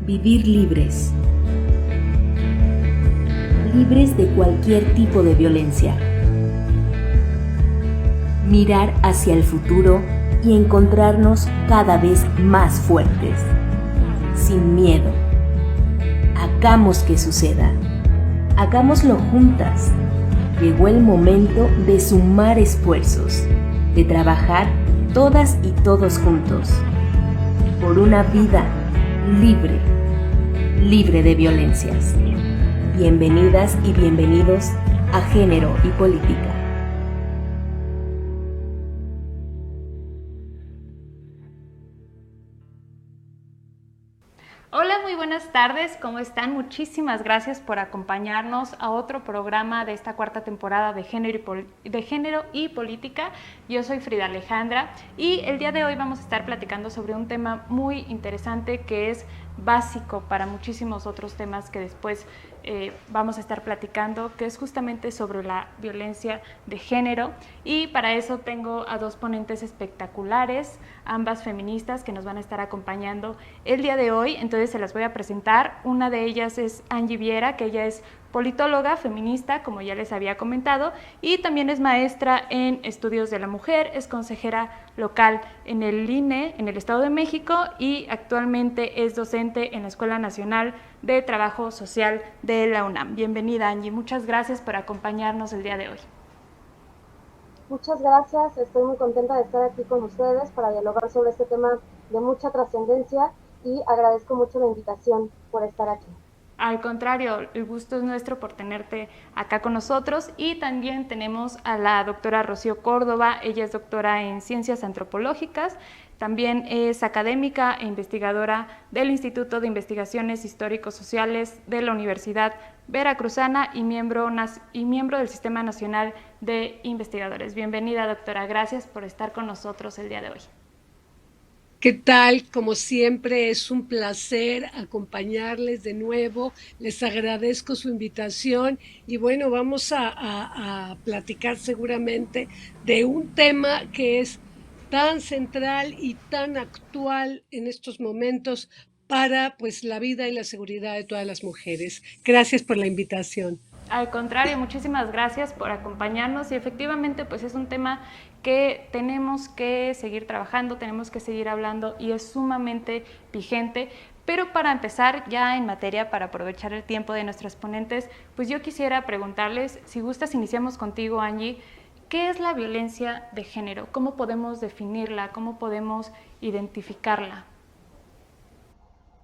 Vivir libres. Libres de cualquier tipo de violencia. Mirar hacia el futuro y encontrarnos cada vez más fuertes. Sin miedo. Hagamos que suceda. Hagámoslo juntas. Llegó el momento de sumar esfuerzos, de trabajar todas y todos juntos, por una vida libre, libre de violencias. Bienvenidas y bienvenidos a Género y Política. Hola, muy buenas tardes, ¿cómo están? Muchísimas gracias por acompañarnos a otro programa de esta cuarta temporada de Género y Política. Yo soy Frida Alejandra y el día de hoy vamos a estar platicando sobre un tema muy interesante que es básico para muchísimos otros temas que después vamos a estar platicando, que es justamente sobre la violencia de género. Y para eso tengo a dos ponentes espectaculares, ambas feministas, que nos van a estar acompañando el día de hoy. Entonces se las voy a presentar. Una de ellas es Angie Viera, que ella es politóloga, feminista, como ya les había comentado, y también es maestra en estudios de la mujer, es consejera local en el INE, en el Estado de México, y actualmente es docente en la Escuela Nacional de Trabajo Social de la UNAM. Bienvenida, Angie, muchas gracias por acompañarnos el día de hoy. Muchas gracias, estoy muy contenta de estar aquí con ustedes para dialogar sobre este tema de mucha trascendencia y agradezco mucho la invitación por estar aquí. Al contrario, el gusto es nuestro por tenerte acá con nosotros. Y también tenemos a la doctora Rocío Córdoba. Ella es doctora en Ciencias Antropológicas, también es académica e investigadora del Instituto de Investigaciones Histórico-Sociales de la Universidad Veracruzana y miembro del Sistema Nacional de Investigadores. Bienvenida, doctora. Gracias por estar con nosotros el día de hoy. ¿Qué tal? Como siempre, es un placer acompañarles de nuevo. Les agradezco su invitación y bueno, vamos a platicar seguramente de un tema que es tan central y tan actual en estos momentos para pues la vida y la seguridad de todas las mujeres. Gracias por la invitación. Al contrario, muchísimas gracias por acompañarnos y efectivamente pues es un tema que tenemos que seguir trabajando, tenemos que seguir hablando y es sumamente vigente. Pero para empezar ya en materia, para aprovechar el tiempo de nuestros ponentes, pues yo quisiera preguntarles, si gustas, iniciamos contigo, Angie, ¿qué es la violencia de género? ¿Cómo podemos definirla? ¿Cómo podemos identificarla?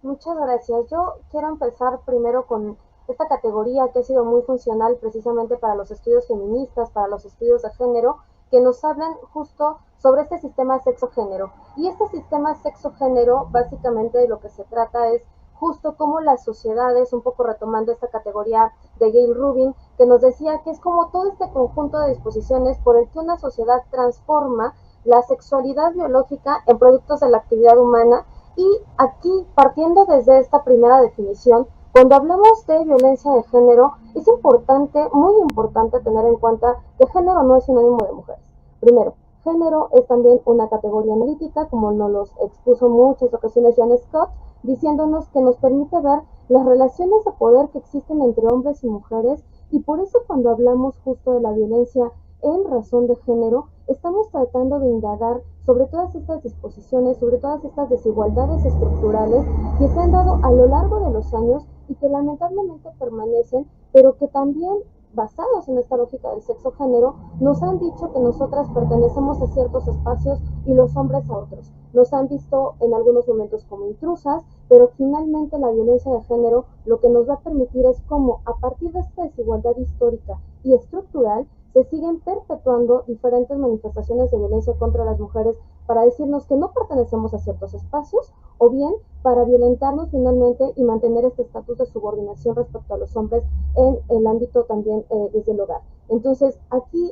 Muchas gracias. Yo quiero empezar primero con esta categoría que ha sido muy funcional precisamente para los estudios feministas, para los estudios de género, que nos hablan justo sobre este sistema sexo-género. Y este sistema sexo-género, básicamente de lo que se trata es justo como las sociedades, un poco retomando esta categoría de Gail Rubin, que nos decía que es como todo este conjunto de disposiciones por el que una sociedad transforma la sexualidad biológica en productos de la actividad humana. Y aquí, partiendo desde esta primera definición, cuando hablamos de violencia de género, es importante, muy importante tener en cuenta que género no es sinónimo de mujeres. Primero, género es también una categoría analítica, como nos los expuso en muchas ocasiones Jan Scott, diciéndonos que nos permite ver las relaciones de poder que existen entre hombres y mujeres, y por eso cuando hablamos justo de la violencia en razón de género, estamos tratando de indagar sobre todas estas disposiciones, sobre todas estas desigualdades estructurales que se han dado a lo largo de los años y que lamentablemente permanecen, pero que también, basados en esta lógica del sexo-género, nos han dicho que nosotras pertenecemos a ciertos espacios y los hombres a otros. Nos han visto en algunos momentos como intrusas, pero finalmente la violencia de género lo que nos va a permitir es cómo, a partir de esta desigualdad histórica y estructural, se siguen perpetuando diferentes manifestaciones de violencia contra las mujeres para decirnos que no pertenecemos a ciertos espacios o bien para violentarnos finalmente y mantener este estatus de subordinación respecto a los hombres en el ámbito también desde el hogar. Entonces, aquí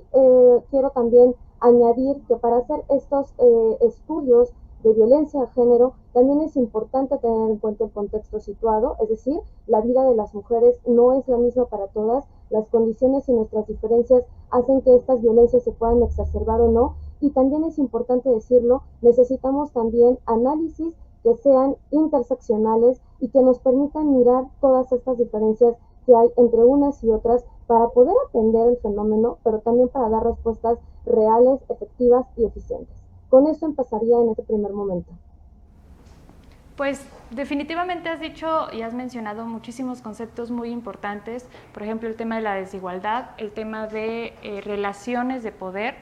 quiero también añadir que para hacer estos estudios de violencia de género, también es importante tener en cuenta el contexto situado, es decir, la vida de las mujeres no es la misma para todas, las condiciones y nuestras diferencias hacen que estas violencias se puedan exacerbar o no, y también es importante decirlo, necesitamos también análisis que sean interseccionales y que nos permitan mirar todas estas diferencias que hay entre unas y otras para poder atender el fenómeno, pero también para dar respuestas reales, efectivas y eficientes. Con eso empezaría en este primer momento. Pues definitivamente has dicho y has mencionado muchísimos conceptos muy importantes, por ejemplo el tema de la desigualdad, el tema de relaciones de poder,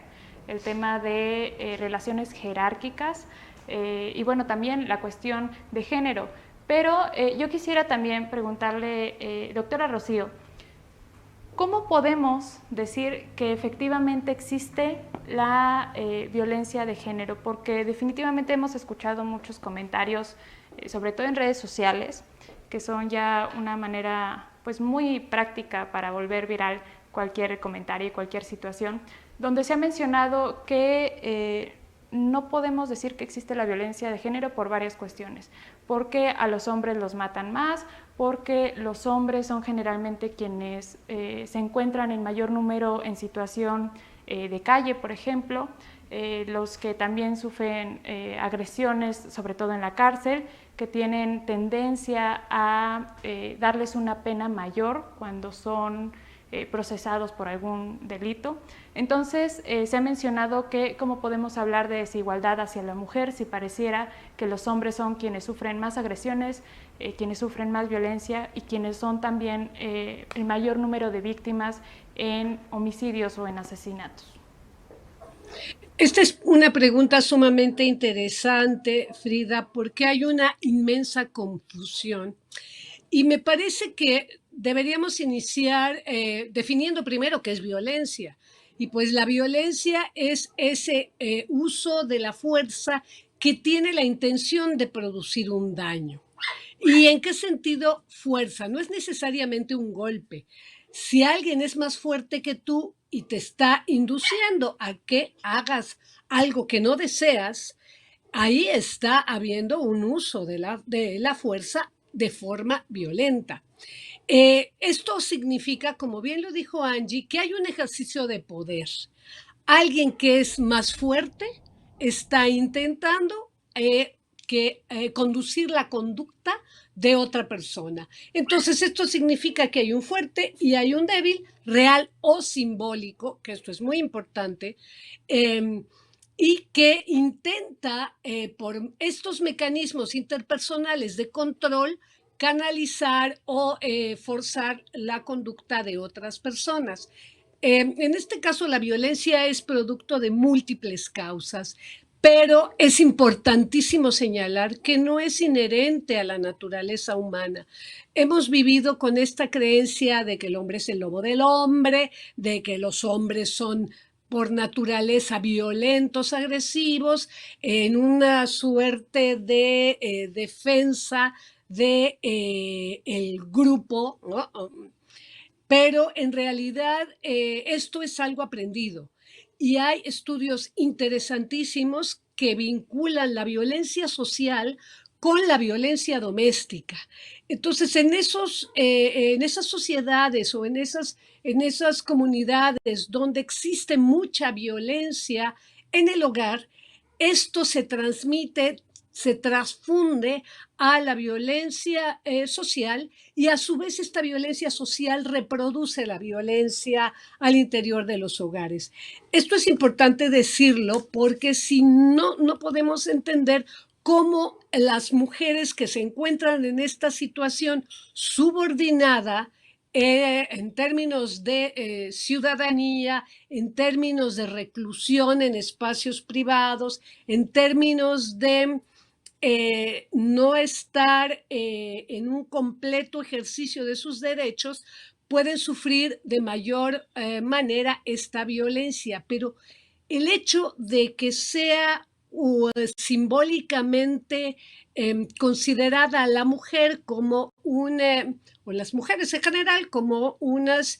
el tema de relaciones jerárquicas y bueno, también la cuestión de género. Pero yo quisiera también preguntarle, doctora Rocío, ¿cómo podemos decir que efectivamente existe la violencia de género? Porque definitivamente hemos escuchado muchos comentarios, sobre todo en redes sociales, que son ya una manera pues muy práctica para volver viral cualquier comentario y cualquier situación, donde se ha mencionado que no podemos decir que existe la violencia de género por varias cuestiones, porque a los hombres los matan más, porque los hombres son generalmente quienes se encuentran en mayor número en situación de calle, por ejemplo, los que también sufren agresiones, sobre todo en la cárcel, que tienen tendencia a darles una pena mayor cuando son procesados por algún delito. Entonces, se ha mencionado que cómo podemos hablar de desigualdad hacia la mujer si pareciera que los hombres son quienes sufren más agresiones, quienes sufren más violencia y quienes son también el mayor número de víctimas en homicidios o en asesinatos. Esta es una pregunta sumamente interesante, Frida, porque hay una inmensa confusión. Y me parece que deberíamos iniciar definiendo primero qué es violencia. Y pues la violencia es ese uso de la fuerza que tiene la intención de producir un daño. ¿Y en qué sentido fuerza? No es necesariamente un golpe. Si alguien es más fuerte que tú y te está induciendo a que hagas algo que no deseas, ahí está habiendo un uso de la fuerza de forma violenta. Esto significa, como bien lo dijo Angie, que hay un ejercicio de poder. Alguien que es más fuerte está intentando conducir la conducta de otra persona. Entonces, esto significa que hay un fuerte y hay un débil, real o simbólico, que esto es muy importante, y que intenta, por estos mecanismos interpersonales de control, canalizar o forzar la conducta de otras personas. En este caso, la violencia es producto de múltiples causas, pero es importantísimo señalar que no es inherente a la naturaleza humana. Hemos vivido con esta creencia de que el hombre es el lobo del hombre, de que los hombres son por naturaleza violentos, agresivos, en una suerte de defensa de el grupo, ¿no? Pero en realidad esto es algo aprendido y hay estudios interesantísimos que vinculan la violencia social con la violencia doméstica. Entonces, en esas sociedades o en esas comunidades donde existe mucha violencia en el hogar, esto se transmite, se transfunde a la violencia social y a su vez esta violencia social reproduce la violencia al interior de los hogares. Esto es importante decirlo porque si no, no podemos entender cómo las mujeres que se encuentran en esta situación subordinada en términos de ciudadanía, en términos de reclusión en espacios privados, en términos de no estar en un completo ejercicio de sus derechos, pueden sufrir de mayor manera esta violencia. Pero el hecho de que sea simbólicamente considerada la mujer como o las mujeres en general como unos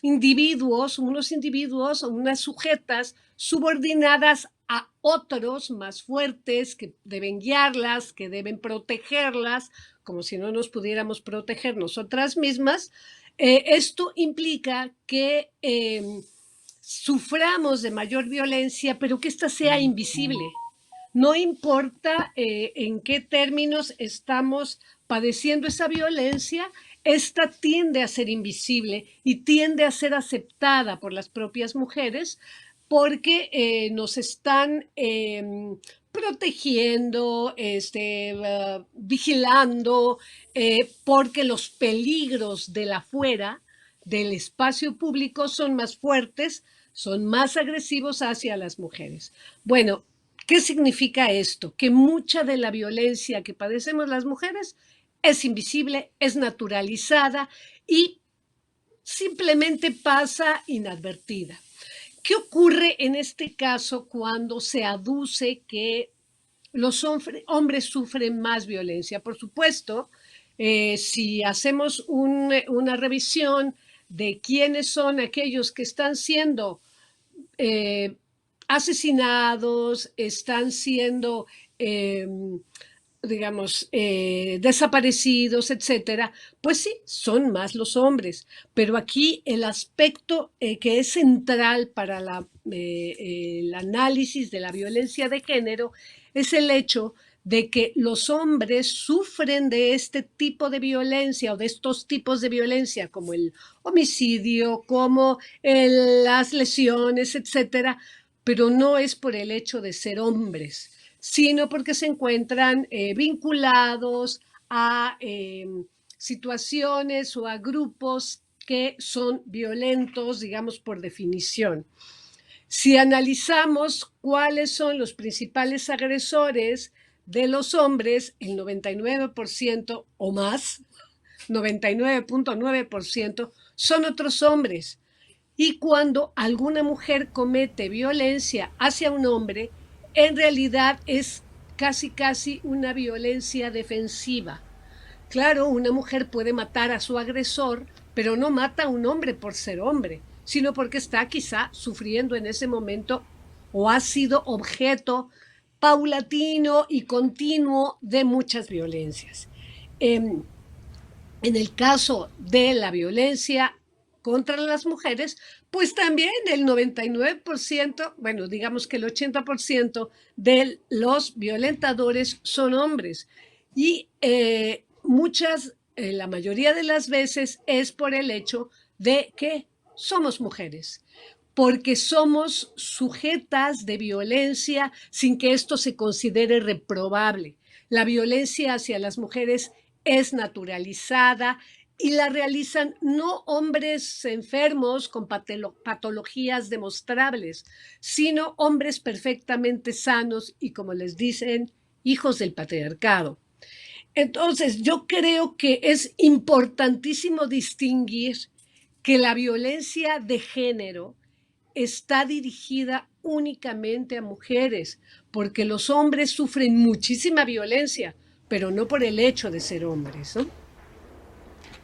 individuos, unas sujetas subordinadas a otros más fuertes que deben guiarlas, que deben protegerlas, como si no nos pudiéramos proteger nosotras mismas. Esto implica que suframos de mayor violencia, pero que ésta sea invisible. No importa en qué términos estamos padeciendo esa violencia, esta tiende a ser invisible y tiende a ser aceptada por las propias mujeres porque nos están protegiendo, vigilando, porque los peligros del afuera, del espacio público, son más fuertes, son más agresivos hacia las mujeres. Bueno, ¿qué significa esto? Que mucha de la violencia que padecemos las mujeres es invisible, es naturalizada y simplemente pasa inadvertida. ¿Qué ocurre en este caso cuando se aduce que los hombres sufren más violencia? Por supuesto, si hacemos una revisión de quiénes son aquellos que están siendo asesinados, están siendo, digamos, desaparecidos, etcétera, pues sí, son más los hombres. Pero aquí el aspecto que es central para el análisis de la violencia de género es el hecho de que los hombres sufren de este tipo de violencia o de estos tipos de violencia como el homicidio, como las lesiones, etcétera, pero no es por el hecho de ser hombres, sino porque se encuentran vinculados a situaciones o a grupos que son violentos, digamos, por definición. Si analizamos cuáles son los principales agresores de los hombres, el 99% o más, 99.9%, son otros hombres. Y cuando alguna mujer comete violencia hacia un hombre, en realidad es casi una violencia defensiva. Claro, una mujer puede matar a su agresor, pero no mata a un hombre por ser hombre, sino porque está quizá sufriendo en ese momento o ha sido objeto paulatino y continuo de muchas violencias. En el caso de la violencia contra las mujeres, pues también el 99%, bueno, digamos que el 80% de los violentadores son hombres. Y la mayoría de las veces es por el hecho de que somos mujeres, porque somos sujetas de violencia sin que esto se considere reprobable. La violencia hacia las mujeres es naturalizada y la realizan no hombres enfermos con patologías demostrables, sino hombres perfectamente sanos y, como les dicen, hijos del patriarcado. Entonces, yo creo que es importantísimo distinguir que la violencia de género está dirigida únicamente a mujeres, porque los hombres sufren muchísima violencia, pero no por el hecho de ser hombres, ¿no?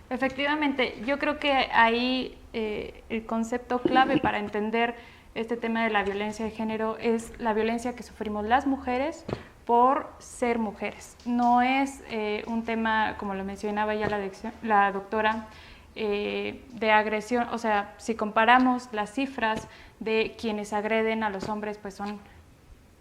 Efectivamente, yo creo que ahí el concepto clave para entender este tema de la violencia de género es la violencia que sufrimos las mujeres por ser mujeres. No es un tema, como lo mencionaba ya la doctora, de agresión. O sea, si comparamos las cifras de quienes agreden a los hombres, pues son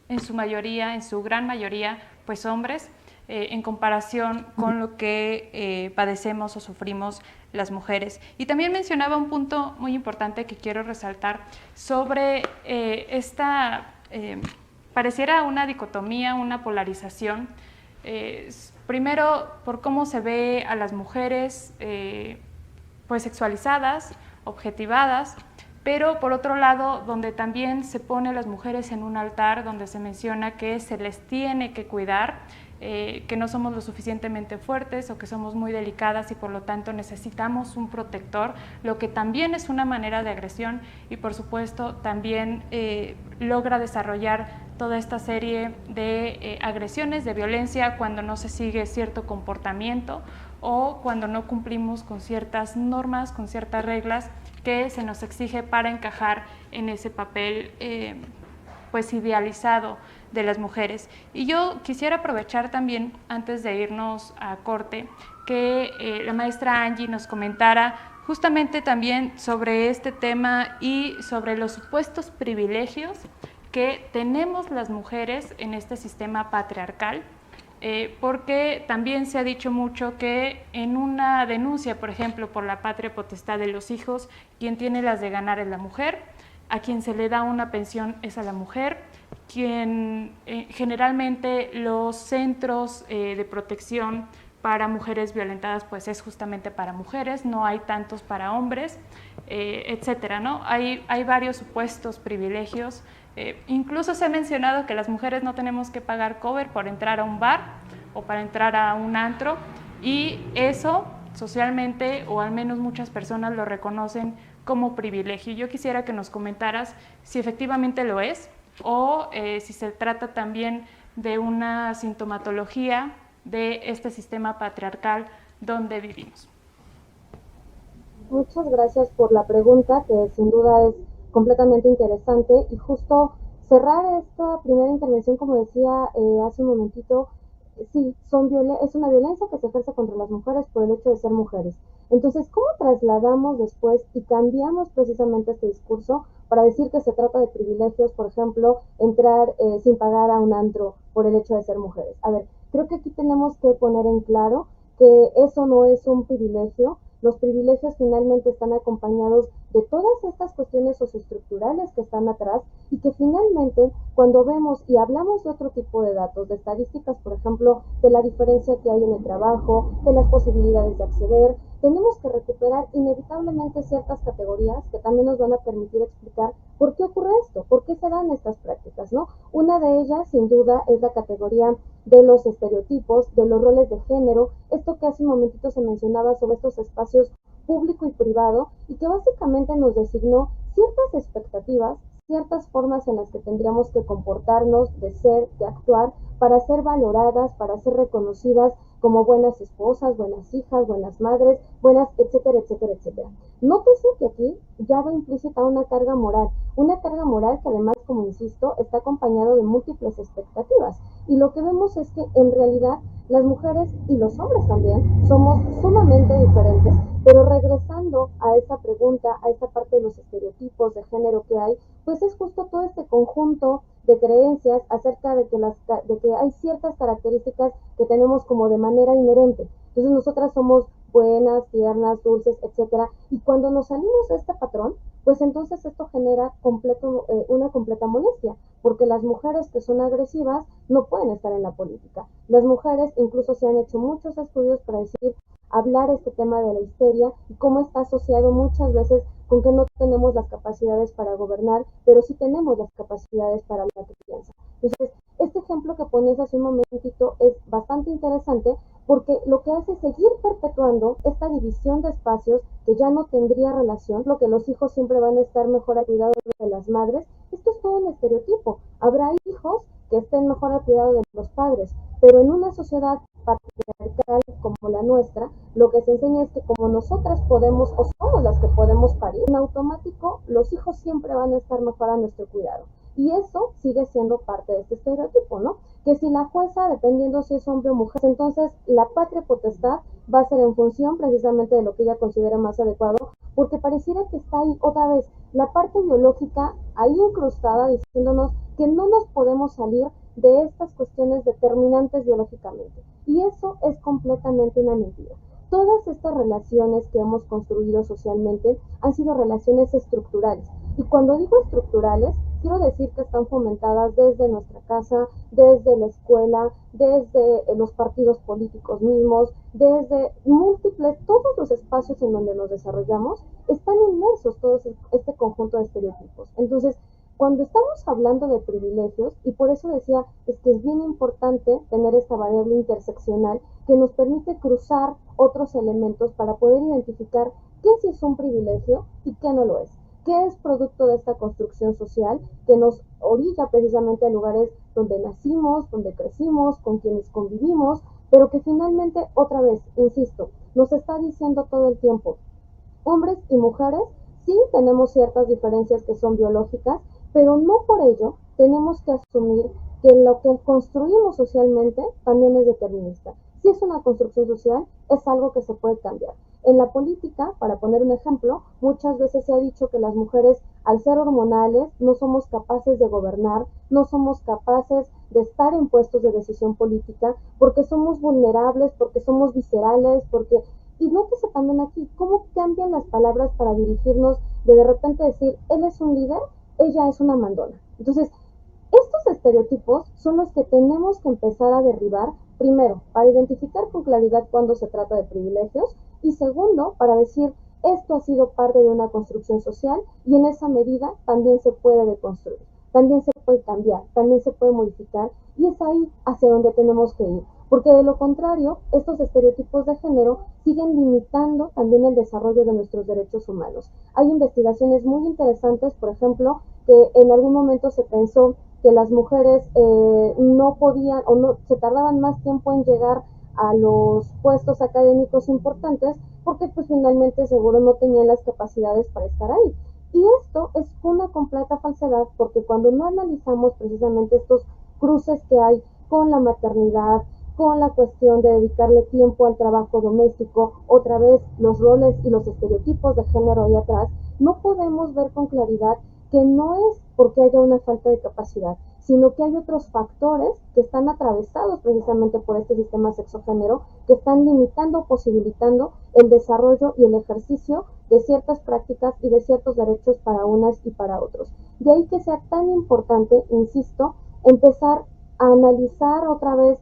en su mayoría, en su gran mayoría, pues hombres, en comparación con lo que padecemos o sufrimos las mujeres. Y también mencionaba un punto muy importante que quiero resaltar sobre pareciera una dicotomía, una polarización. Primero, por cómo se ve a las mujeres pues sexualizadas, objetivadas, pero por otro lado, donde también se pone a las mujeres en un altar, donde se menciona que se les tiene que cuidar, que no somos lo suficientemente fuertes o que somos muy delicadas y por lo tanto necesitamos un protector, lo que también es una manera de agresión y por supuesto también logra desarrollar toda esta serie de agresiones, de violencia cuando no se sigue cierto comportamiento o cuando no cumplimos con ciertas normas, con ciertas reglas que se nos exige para encajar en ese papel pues idealizado de las mujeres. Y yo quisiera aprovechar también, antes de irnos a corte, que la maestra Angie nos comentara justamente también sobre este tema y sobre los supuestos privilegios que tenemos las mujeres en este sistema patriarcal, porque también se ha dicho mucho que en una denuncia, por ejemplo, por la patria potestad de los hijos, quien tiene las de ganar es la mujer, a quien se le da una pensión es a la mujer, quien generalmente los centros de protección para mujeres violentadas pues es justamente para mujeres, no hay tantos para hombres, etcétera, ¿no? Hay varios supuestos privilegios. Incluso se ha mencionado que las mujeres no tenemos que pagar cover por entrar a un bar o para entrar a un antro, y eso socialmente, o al menos muchas personas lo reconocen como privilegio. Yo quisiera que nos comentaras si efectivamente lo es, o si se trata también de una sintomatología de este sistema patriarcal donde vivimos. Muchas gracias por la pregunta, que sin duda es completamente interesante, y justo cerrar esta primera intervención, como decía hace un momentito, sí, es una violencia que se ejerce contra las mujeres por el hecho de ser mujeres. Entonces, ¿cómo trasladamos después y cambiamos precisamente este discurso para decir que se trata de privilegios, por ejemplo, entrar sin pagar a un antro por el hecho de ser mujeres? A ver, creo que aquí tenemos que poner en claro que eso no es un privilegio. Los privilegios finalmente están acompañados de todas estas cuestiones socioestructurales que están atrás, y que finalmente, cuando vemos y hablamos de otro tipo de datos, de estadísticas, por ejemplo, de la diferencia que hay en el trabajo, de las posibilidades de acceder, tenemos que recuperar inevitablemente ciertas categorías que también nos van a permitir explicar por qué ocurre esto, por qué se dan estas prácticas, ¿no? Una de ellas, sin duda, es la categoría de los estereotipos, de los roles de género, esto que hace un momentito se mencionaba sobre estos espacios público y privado, y que básicamente nos designó ciertas expectativas, ciertas formas en las que tendríamos que comportarnos, de ser, de actuar, para ser valoradas, para ser reconocidas como buenas esposas, buenas hijas, buenas madres, buenas, etcétera, etcétera, etcétera. Nótese que aquí ya va implícita una carga moral que además, como insisto, está acompañado de múltiples expectativas. Y lo que vemos es que en realidad las mujeres y los hombres también somos sumamente diferentes, pero regresando a esa pregunta, a esta parte de los estereotipos de género que hay, pues es justo todo este conjunto de creencias acerca de que hay ciertas características que tenemos como de manera inherente. Entonces nosotras somos buenas, tiernas, dulces, etcétera, y cuando nos salimos de este patrón, pues entonces esto genera una completa molestia, porque las mujeres que son agresivas no pueden estar en la política. Las mujeres, incluso se han hecho muchos estudios para hablar este tema de la histeria y cómo está asociado muchas veces con que no tenemos las capacidades para gobernar, pero sí tenemos las capacidades para la crianza. Entonces, este ejemplo que ponías hace un momentito es bastante interesante, porque lo que hace es seguir perpetuando esta división de espacios que ya no tendría relación, lo que los hijos siempre van a estar mejor al cuidado de las madres. Esto es todo un estereotipo. Habrá hijos que estén mejor al cuidado de los padres, pero en una sociedad patriarcal como la nuestra, lo que se enseña es que como nosotras podemos, o somos las que podemos parir, en automático los hijos siempre van a estar mejor a nuestro cuidado. Y eso sigue siendo parte de este estereotipo, ¿no? Que si la jueza, dependiendo si es hombre o mujer, entonces la patria potestad va a ser en función precisamente de lo que ella considere más adecuado, porque pareciera que está ahí otra vez la parte biológica ahí incrustada, diciéndonos que no nos podemos salir de estas cuestiones determinantes biológicamente. Y eso es completamente una mentira. Todas estas relaciones que hemos construido socialmente han sido relaciones estructurales. Y cuando digo estructurales, quiero decir que están fomentadas desde nuestra casa, desde la escuela, desde los partidos políticos mismos, desde múltiples, todos los espacios en donde nos desarrollamos, están inmersos todo este conjunto de estereotipos. Entonces, cuando estamos hablando de privilegios, y por eso decía, es que es bien importante tener esta variable interseccional que nos permite cruzar otros elementos para poder identificar qué sí es un privilegio y qué no lo es. ¿Qué es producto de esta construcción social que nos orilla precisamente a lugares donde nacimos, donde crecimos, con quienes convivimos, pero que finalmente, otra vez, insisto, nos está diciendo todo el tiempo, hombres y mujeres, sí tenemos ciertas diferencias que son biológicas, pero no por ello tenemos que asumir que lo que construimos socialmente también es determinista. Si es una construcción social, es algo que se puede cambiar. En la política, para poner un ejemplo, muchas veces se ha dicho que las mujeres al ser hormonales no somos capaces de gobernar, no somos capaces de estar en puestos de decisión política, porque somos vulnerables, porque somos viscerales, porque... Y nótese también aquí cómo cambian las palabras para dirigirnos de repente decir, él es un líder, ella es una mandona. Entonces, estos estereotipos son los que tenemos que empezar a derribar, primero, para identificar con claridad cuando se trata de privilegios, y segundo, para decir, esto ha sido parte de una construcción social y en esa medida también se puede deconstruir, también se puede cambiar, también se puede modificar, y es ahí hacia donde tenemos que ir. Porque de lo contrario, estos estereotipos de género siguen limitando también el desarrollo de nuestros derechos humanos. Hay investigaciones muy interesantes, por ejemplo, que en algún momento se pensó que las mujeres no podían o no se tardaban más tiempo en llegar a los puestos académicos importantes porque pues finalmente seguro no tenían las capacidades para estar ahí. Y esto es una completa falsedad porque cuando no analizamos precisamente estos cruces que hay con la maternidad, con la cuestión de dedicarle tiempo al trabajo doméstico, otra vez los roles y los estereotipos de género ahí atrás, no podemos ver con claridad que no es porque haya una falta de capacidad, sino que hay otros factores que están atravesados precisamente por este sistema sexogénero, que están limitando o posibilitando el desarrollo y el ejercicio de ciertas prácticas y de ciertos derechos para unas y para otros. De ahí que sea tan importante, insisto, empezar a analizar otra vez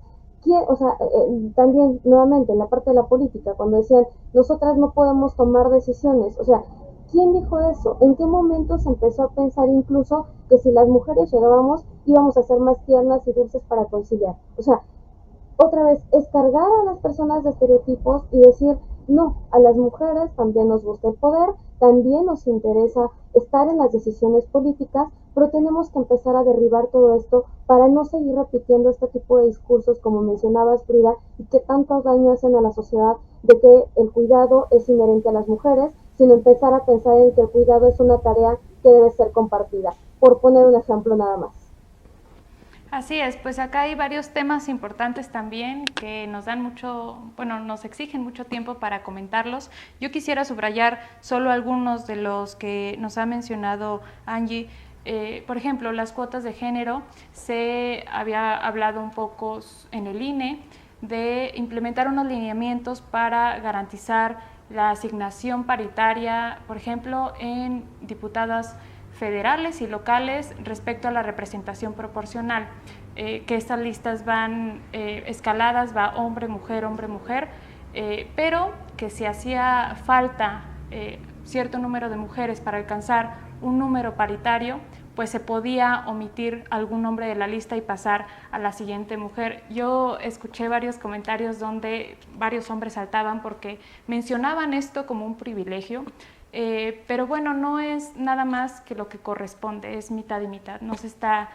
también nuevamente en la parte de la política, cuando decían, nosotras no podemos tomar decisiones, o sea, ¿quién dijo eso? ¿En qué momento se empezó a pensar incluso que si las mujeres llegábamos íbamos a ser más tiernas y dulces para conciliar? O sea, otra vez, es cargar a las personas de estereotipos y decir, no, a las mujeres también nos gusta el poder, también nos interesa estar en las decisiones políticas, pero tenemos que empezar a derribar todo esto para no seguir repitiendo este tipo de discursos, como mencionabas, Frida, y que tanto daño hacen a la sociedad, de que el cuidado es inherente a las mujeres, sino empezar a pensar en que el cuidado es una tarea que debe ser compartida, por poner un ejemplo nada más. Así es, pues acá hay varios temas importantes también que nos dan mucho, bueno, nos exigen mucho tiempo para comentarlos. Yo quisiera subrayar solo algunos de los que nos ha mencionado Angie. Por ejemplo, las cuotas de género, se había hablado un poco en el INE de implementar unos lineamientos para garantizar la asignación paritaria, por ejemplo, en diputadas federales y locales respecto a la representación proporcional, que estas listas van escaladas, va hombre, mujer, pero que si hacía falta cierto número de mujeres para alcanzar un número paritario, pues se podía omitir algún nombre de la lista y pasar a la siguiente mujer. Yo escuché varios comentarios donde varios hombres saltaban porque mencionaban esto como un privilegio, pero bueno, no es nada más que lo que corresponde, es mitad y mitad, no se está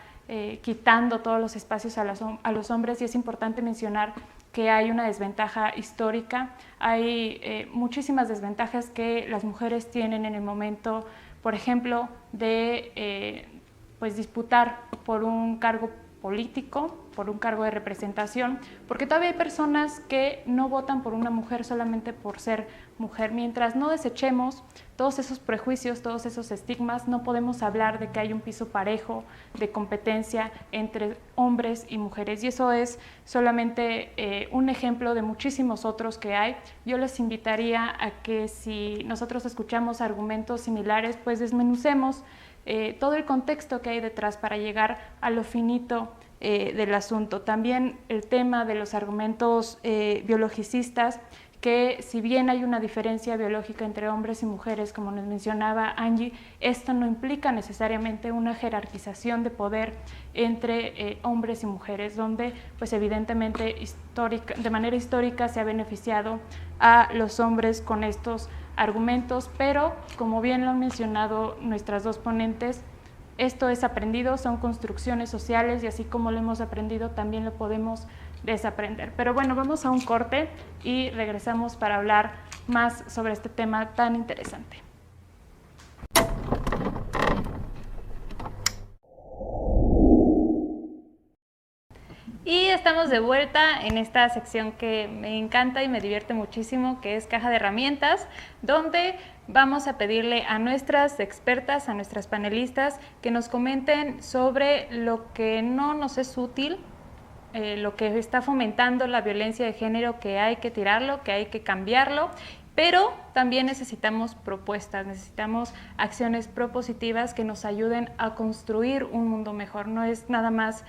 quitando todos los espacios a los hombres, y es importante mencionar que hay una desventaja histórica, hay muchísimas desventajas que las mujeres tienen en el momento, por ejemplo, de pues disputar por un cargo político, por un cargo de representación, porque todavía hay personas que no votan por una mujer solamente por ser mujer. Mientras no desechemos todos esos prejuicios, todos esos estigmas, no podemos hablar de que hay un piso parejo de competencia entre hombres y mujeres, y eso es solamente un ejemplo de muchísimos otros que hay. Yo les invitaría a que si nosotros escuchamos argumentos similares, pues desmenucemos todo el contexto que hay detrás para llegar a lo finito del asunto. También el tema de los argumentos biologicistas, que si bien hay una diferencia biológica entre hombres y mujeres, como nos mencionaba Angie, esto no implica necesariamente una jerarquización de poder entre hombres y mujeres, donde pues evidentemente de manera histórica se ha beneficiado a los hombres con estos argumentos, pero como bien lo han mencionado nuestras dos ponentes, esto es aprendido, son construcciones sociales, y así como lo hemos aprendido también lo podemos desaprender. Pero bueno, vamos a un corte y regresamos para hablar más sobre este tema tan interesante. Y estamos de vuelta en esta sección que me encanta y me divierte muchísimo, que es Caja de Herramientas, donde vamos a pedirle a nuestras expertas, a nuestras panelistas, que nos comenten sobre lo que no nos es útil, lo que está fomentando la violencia de género, que hay que tirarlo, que hay que cambiarlo, pero también necesitamos propuestas, necesitamos acciones propositivas que nos ayuden a construir un mundo mejor. No es nada más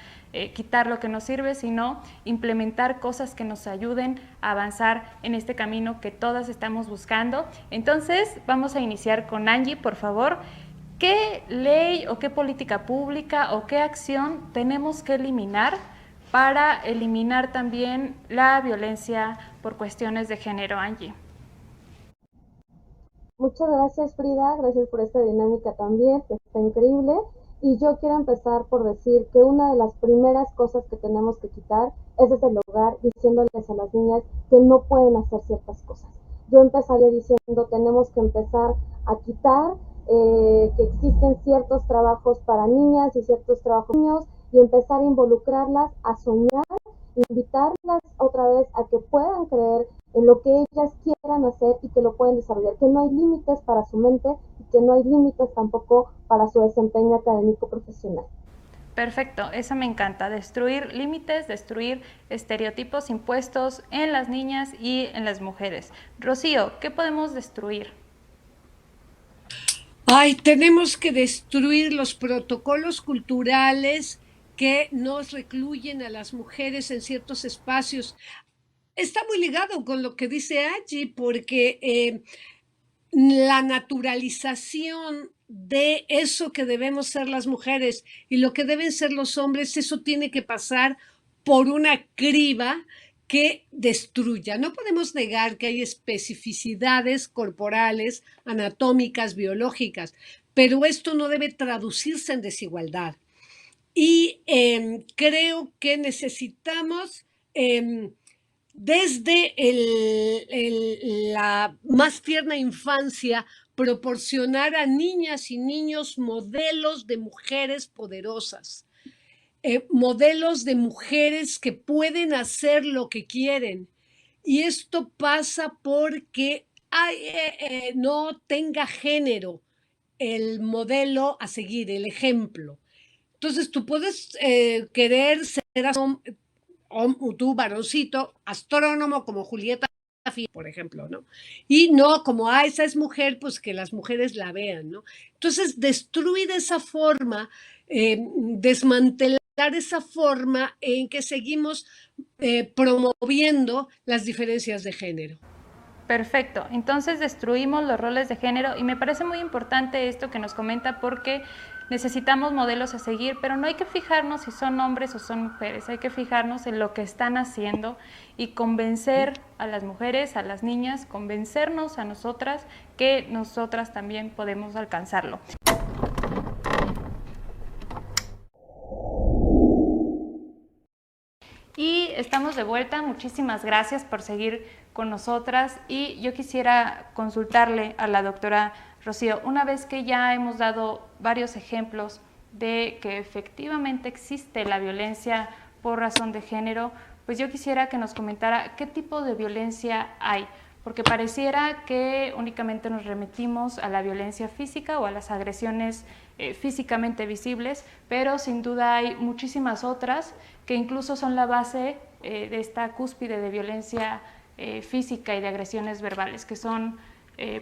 quitar lo que nos sirve, sino implementar cosas que nos ayuden a avanzar en este camino que todas estamos buscando. Entonces, vamos a iniciar con Angie, por favor. ¿Qué ley o qué política pública o qué acción tenemos que eliminar para eliminar también la violencia por cuestiones de género, Angie? Muchas gracias, Frida, gracias por esta dinámica también, que está increíble. Y yo quiero empezar por decir que una de las primeras cosas que tenemos que quitar es desde el hogar, diciéndoles a las niñas que no pueden hacer ciertas cosas. Yo empezaría diciendo, tenemos que empezar a quitar que existen ciertos trabajos para niñas y ciertos trabajos para niños, y empezar a involucrarlas a soñar, invitarlas otra vez a que puedan creer en lo que ellas quieran hacer y que lo pueden desarrollar, que no hay límites para su mente y que no hay límites tampoco para su desempeño académico profesional. Perfecto, eso me encanta, destruir límites, destruir estereotipos impuestos en las niñas y en las mujeres. Rocío, ¿qué podemos destruir? Tenemos que destruir los protocolos culturales que nos recluyen a las mujeres en ciertos espacios. Está muy ligado con lo que dice Angie, porque la naturalización de eso que debemos ser las mujeres y lo que deben ser los hombres, eso tiene que pasar por una criba que destruya. No podemos negar que hay especificidades corporales, anatómicas, biológicas, pero esto no debe traducirse en desigualdad. Y creo que necesitamos, desde la más tierna infancia, proporcionar a niñas y niños modelos de mujeres poderosas, modelos de mujeres que pueden hacer lo que quieren. Y esto pasa porque no tenga género el modelo a seguir, el ejemplo. Entonces, tú puedes querer ser tú, varoncito, astrónomo como Julieta, por ejemplo, ¿no? Y no como, esa es mujer, pues que las mujeres la vean, ¿no? Entonces, destruir esa forma, desmantelar esa forma en que seguimos promoviendo las diferencias de género. Perfecto, entonces destruimos los roles de género y me parece muy importante esto que nos comenta porque necesitamos modelos a seguir, pero no hay que fijarnos si son hombres o son mujeres, hay que fijarnos en lo que están haciendo y convencer a las mujeres, a las niñas, convencernos a nosotras que nosotras también podemos alcanzarlo. Y estamos de vuelta, muchísimas gracias por seguir con nosotras y yo quisiera consultarle a la doctora Rocío, una vez que ya hemos dado varios ejemplos de que efectivamente existe la violencia por razón de género, pues yo quisiera que nos comentara qué tipo de violencia hay, porque pareciera que únicamente nos remitimos a la violencia física o a las agresiones físicamente visibles, pero sin duda hay muchísimas otras que incluso son la base de esta cúspide de violencia física y de agresiones verbales, que son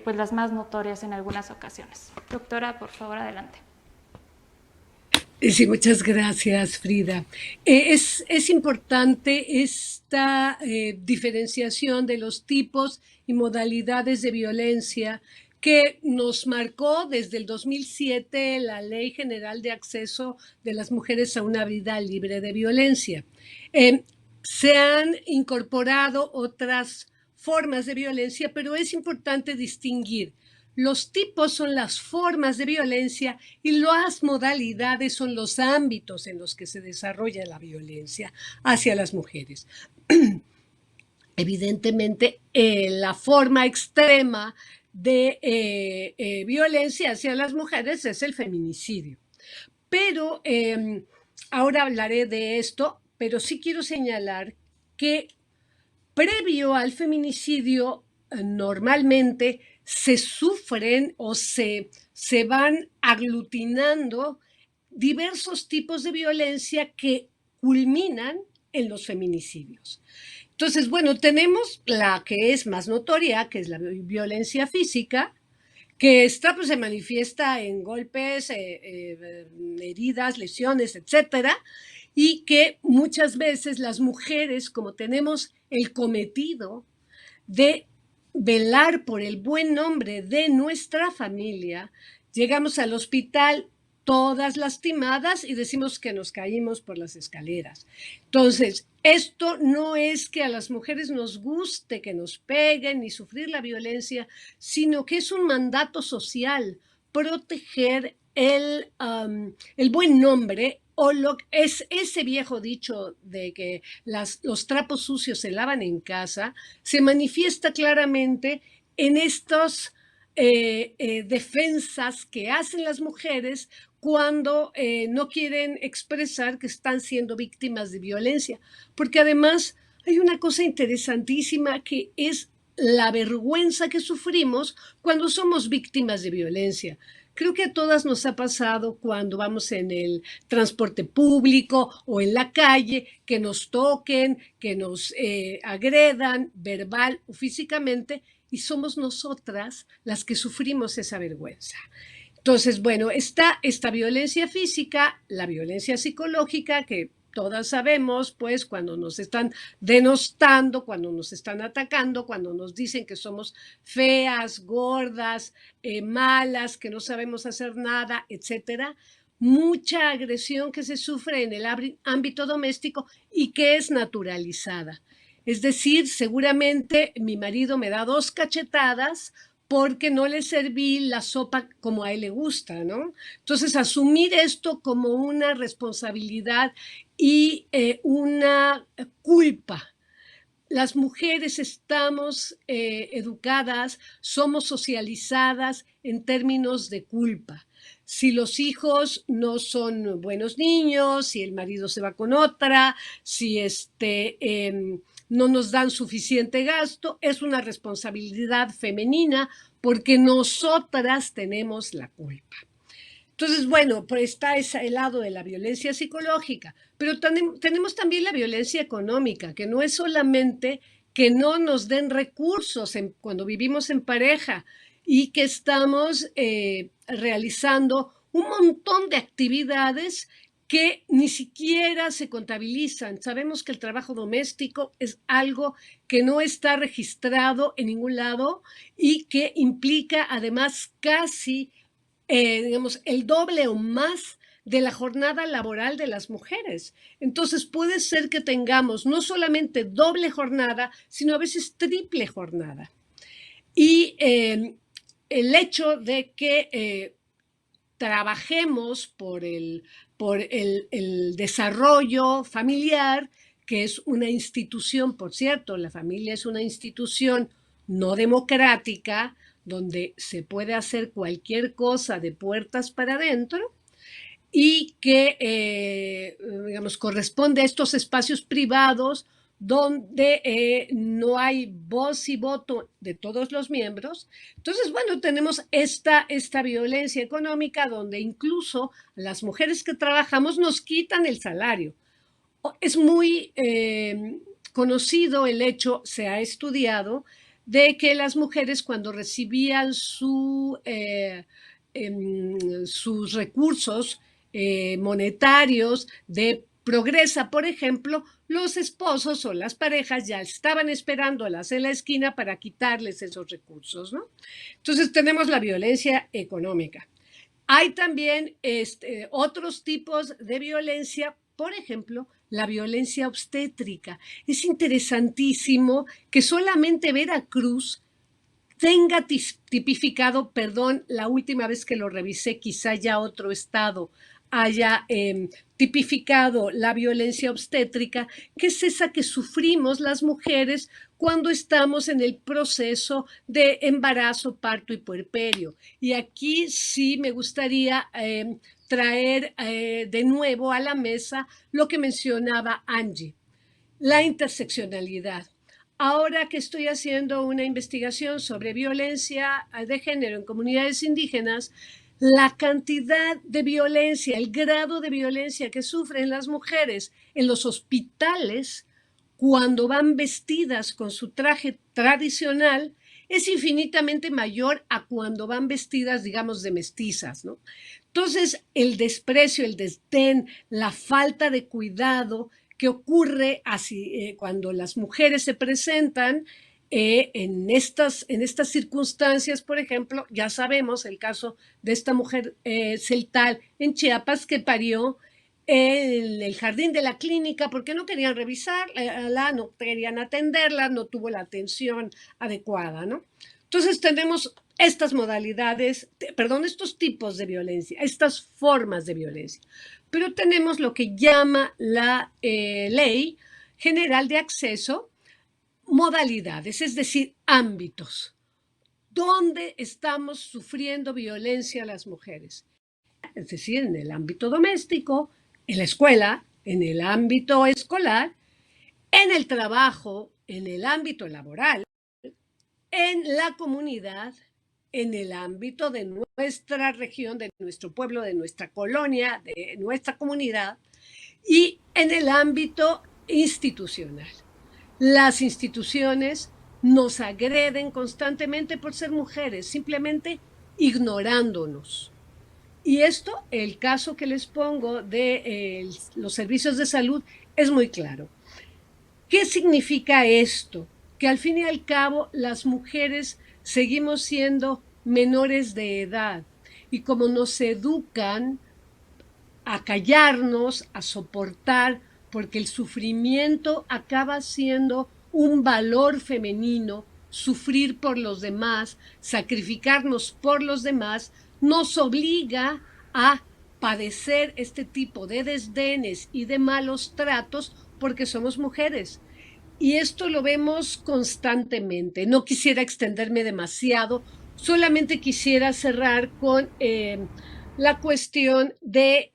pues las más notorias en algunas ocasiones. Doctora, por favor, adelante. Sí, muchas gracias, Frida. Es importante esta diferenciación de los tipos y modalidades de violencia que nos marcó desde el 2007 la Ley General de Acceso de las Mujeres a una Vida Libre de Violencia. Se han incorporado otras formas de violencia, pero es importante distinguir. Los tipos son las formas de violencia y las modalidades son los ámbitos en los que se desarrolla la violencia hacia las mujeres. Evidentemente, la forma extrema de violencia hacia las mujeres es el feminicidio. Pero ahora hablaré de esto, pero sí quiero señalar que previo al feminicidio normalmente se sufren o se van aglutinando diversos tipos de violencia que culminan en los feminicidios. Entonces, bueno, tenemos la que es más notoria, que es la violencia física, que pues, se manifiesta en golpes, heridas, lesiones, etcétera, y que muchas veces las mujeres, como tenemos el cometido de velar por el buen nombre de nuestra familia, llegamos al hospital todas lastimadas y decimos que nos caímos por las escaleras. Entonces, esto no es que a las mujeres nos guste que nos peguen ni sufrir la violencia, sino que es un mandato social proteger el buen nombre, o es ese viejo dicho de que los trapos sucios se lavan en casa, se manifiesta claramente en estos defensas que hacen las mujeres cuando no quieren expresar que están siendo víctimas de violencia. Porque además hay una cosa interesantísima que es la vergüenza que sufrimos cuando somos víctimas de violencia. Creo que a todas nos ha pasado cuando vamos en el transporte público o en la calle, que nos toquen, que nos agredan verbal o físicamente, y somos nosotras las que sufrimos esa vergüenza. Entonces, bueno, está esta violencia física, la violencia psicológica, que todas sabemos, pues, cuando nos están denostando, cuando nos están atacando, cuando nos dicen que somos feas, gordas, malas, que no sabemos hacer nada, etcétera. Mucha agresión que se sufre en el ámbito doméstico y que es naturalizada. Es decir, seguramente mi marido me da 2 cachetadas porque no le serví la sopa como a él le gusta, ¿no? Entonces, asumir esto como una responsabilidad y una culpa. Las mujeres estamos educadas, somos socializadas en términos de culpa. Si los hijos no son buenos niños, si el marido se va con otra, si no nos dan suficiente gasto, es una responsabilidad femenina porque nosotras tenemos la culpa. Entonces, bueno, pues está el lado de la violencia psicológica, pero tenemos también la violencia económica, que no es solamente que no nos den recursos cuando vivimos en pareja y que estamos realizando un montón de actividades que ni siquiera se contabilizan. Sabemos que el trabajo doméstico es algo que no está registrado en ningún lado y que implica además casi, digamos, el doble o más de la jornada laboral de las mujeres. Entonces puede ser que tengamos no solamente doble jornada, sino a veces triple jornada. Y el hecho de que trabajemos por el desarrollo familiar, que es una institución, por cierto, la familia es una institución no democrática, donde se puede hacer cualquier cosa de puertas para adentro y que, digamos, corresponde a estos espacios privados donde no hay voz y voto de todos los miembros. Entonces, bueno, tenemos esta violencia económica donde incluso las mujeres que trabajamos nos quitan el salario. Es muy conocido el hecho, se ha estudiado, de que las mujeres cuando recibían sus recursos monetarios de Progresa, por ejemplo, los esposos o las parejas ya estaban esperándolas en la esquina para quitarles esos recursos, ¿no? Entonces tenemos la violencia económica. Hay también otros tipos de violencia, por ejemplo, la violencia obstétrica. Es interesantísimo que solamente Veracruz tenga tipificado, perdón, la última vez que lo revisé, quizá ya otro estado haya tipificado la violencia obstétrica, que es esa que sufrimos las mujeres cuando estamos en el proceso de embarazo, parto y puerperio. Y aquí sí me gustaría traer de nuevo a la mesa lo que mencionaba Angie, la interseccionalidad. Ahora que estoy haciendo una investigación sobre violencia de género en comunidades indígenas, la cantidad de violencia, el grado de violencia que sufren las mujeres en los hospitales cuando van vestidas con su traje tradicional es infinitamente mayor a cuando van vestidas, digamos, de mestizas, ¿no? Entonces, el desprecio, el desdén, la falta de cuidado que ocurre así, cuando las mujeres se presentan en estas circunstancias, por ejemplo, ya sabemos el caso de esta mujer celtal en Chiapas que parió en el jardín de la clínica porque no querían revisarla, no querían atenderla, no tuvo la atención adecuada, ¿no? Entonces tenemos estas modalidades, estos tipos de violencia, estas formas de violencia. Pero tenemos lo que llama la Ley General de Acceso, modalidades, es decir, ámbitos. ¿Dónde estamos sufriendo violencia las mujeres? Es decir, en el ámbito doméstico, en la escuela, en el ámbito escolar, en el trabajo, en el ámbito laboral, en la comunidad, en el ámbito de nuestra región, de nuestro pueblo, de nuestra colonia, de nuestra comunidad y en el ámbito institucional. Las instituciones nos agreden constantemente por ser mujeres, simplemente ignorándonos. Y esto, el caso que les pongo de los servicios de salud es muy claro. ¿Qué significa esto? Que al fin y al cabo las mujeres seguimos siendo menores de edad y como nos educan a callarnos, a soportar, porque el sufrimiento acaba siendo un valor femenino, sufrir por los demás, sacrificarnos por los demás, nos obliga a padecer este tipo de desdenes y de malos tratos porque somos mujeres. Y esto lo vemos constantemente. No quisiera extenderme demasiado, solamente quisiera cerrar con la cuestión de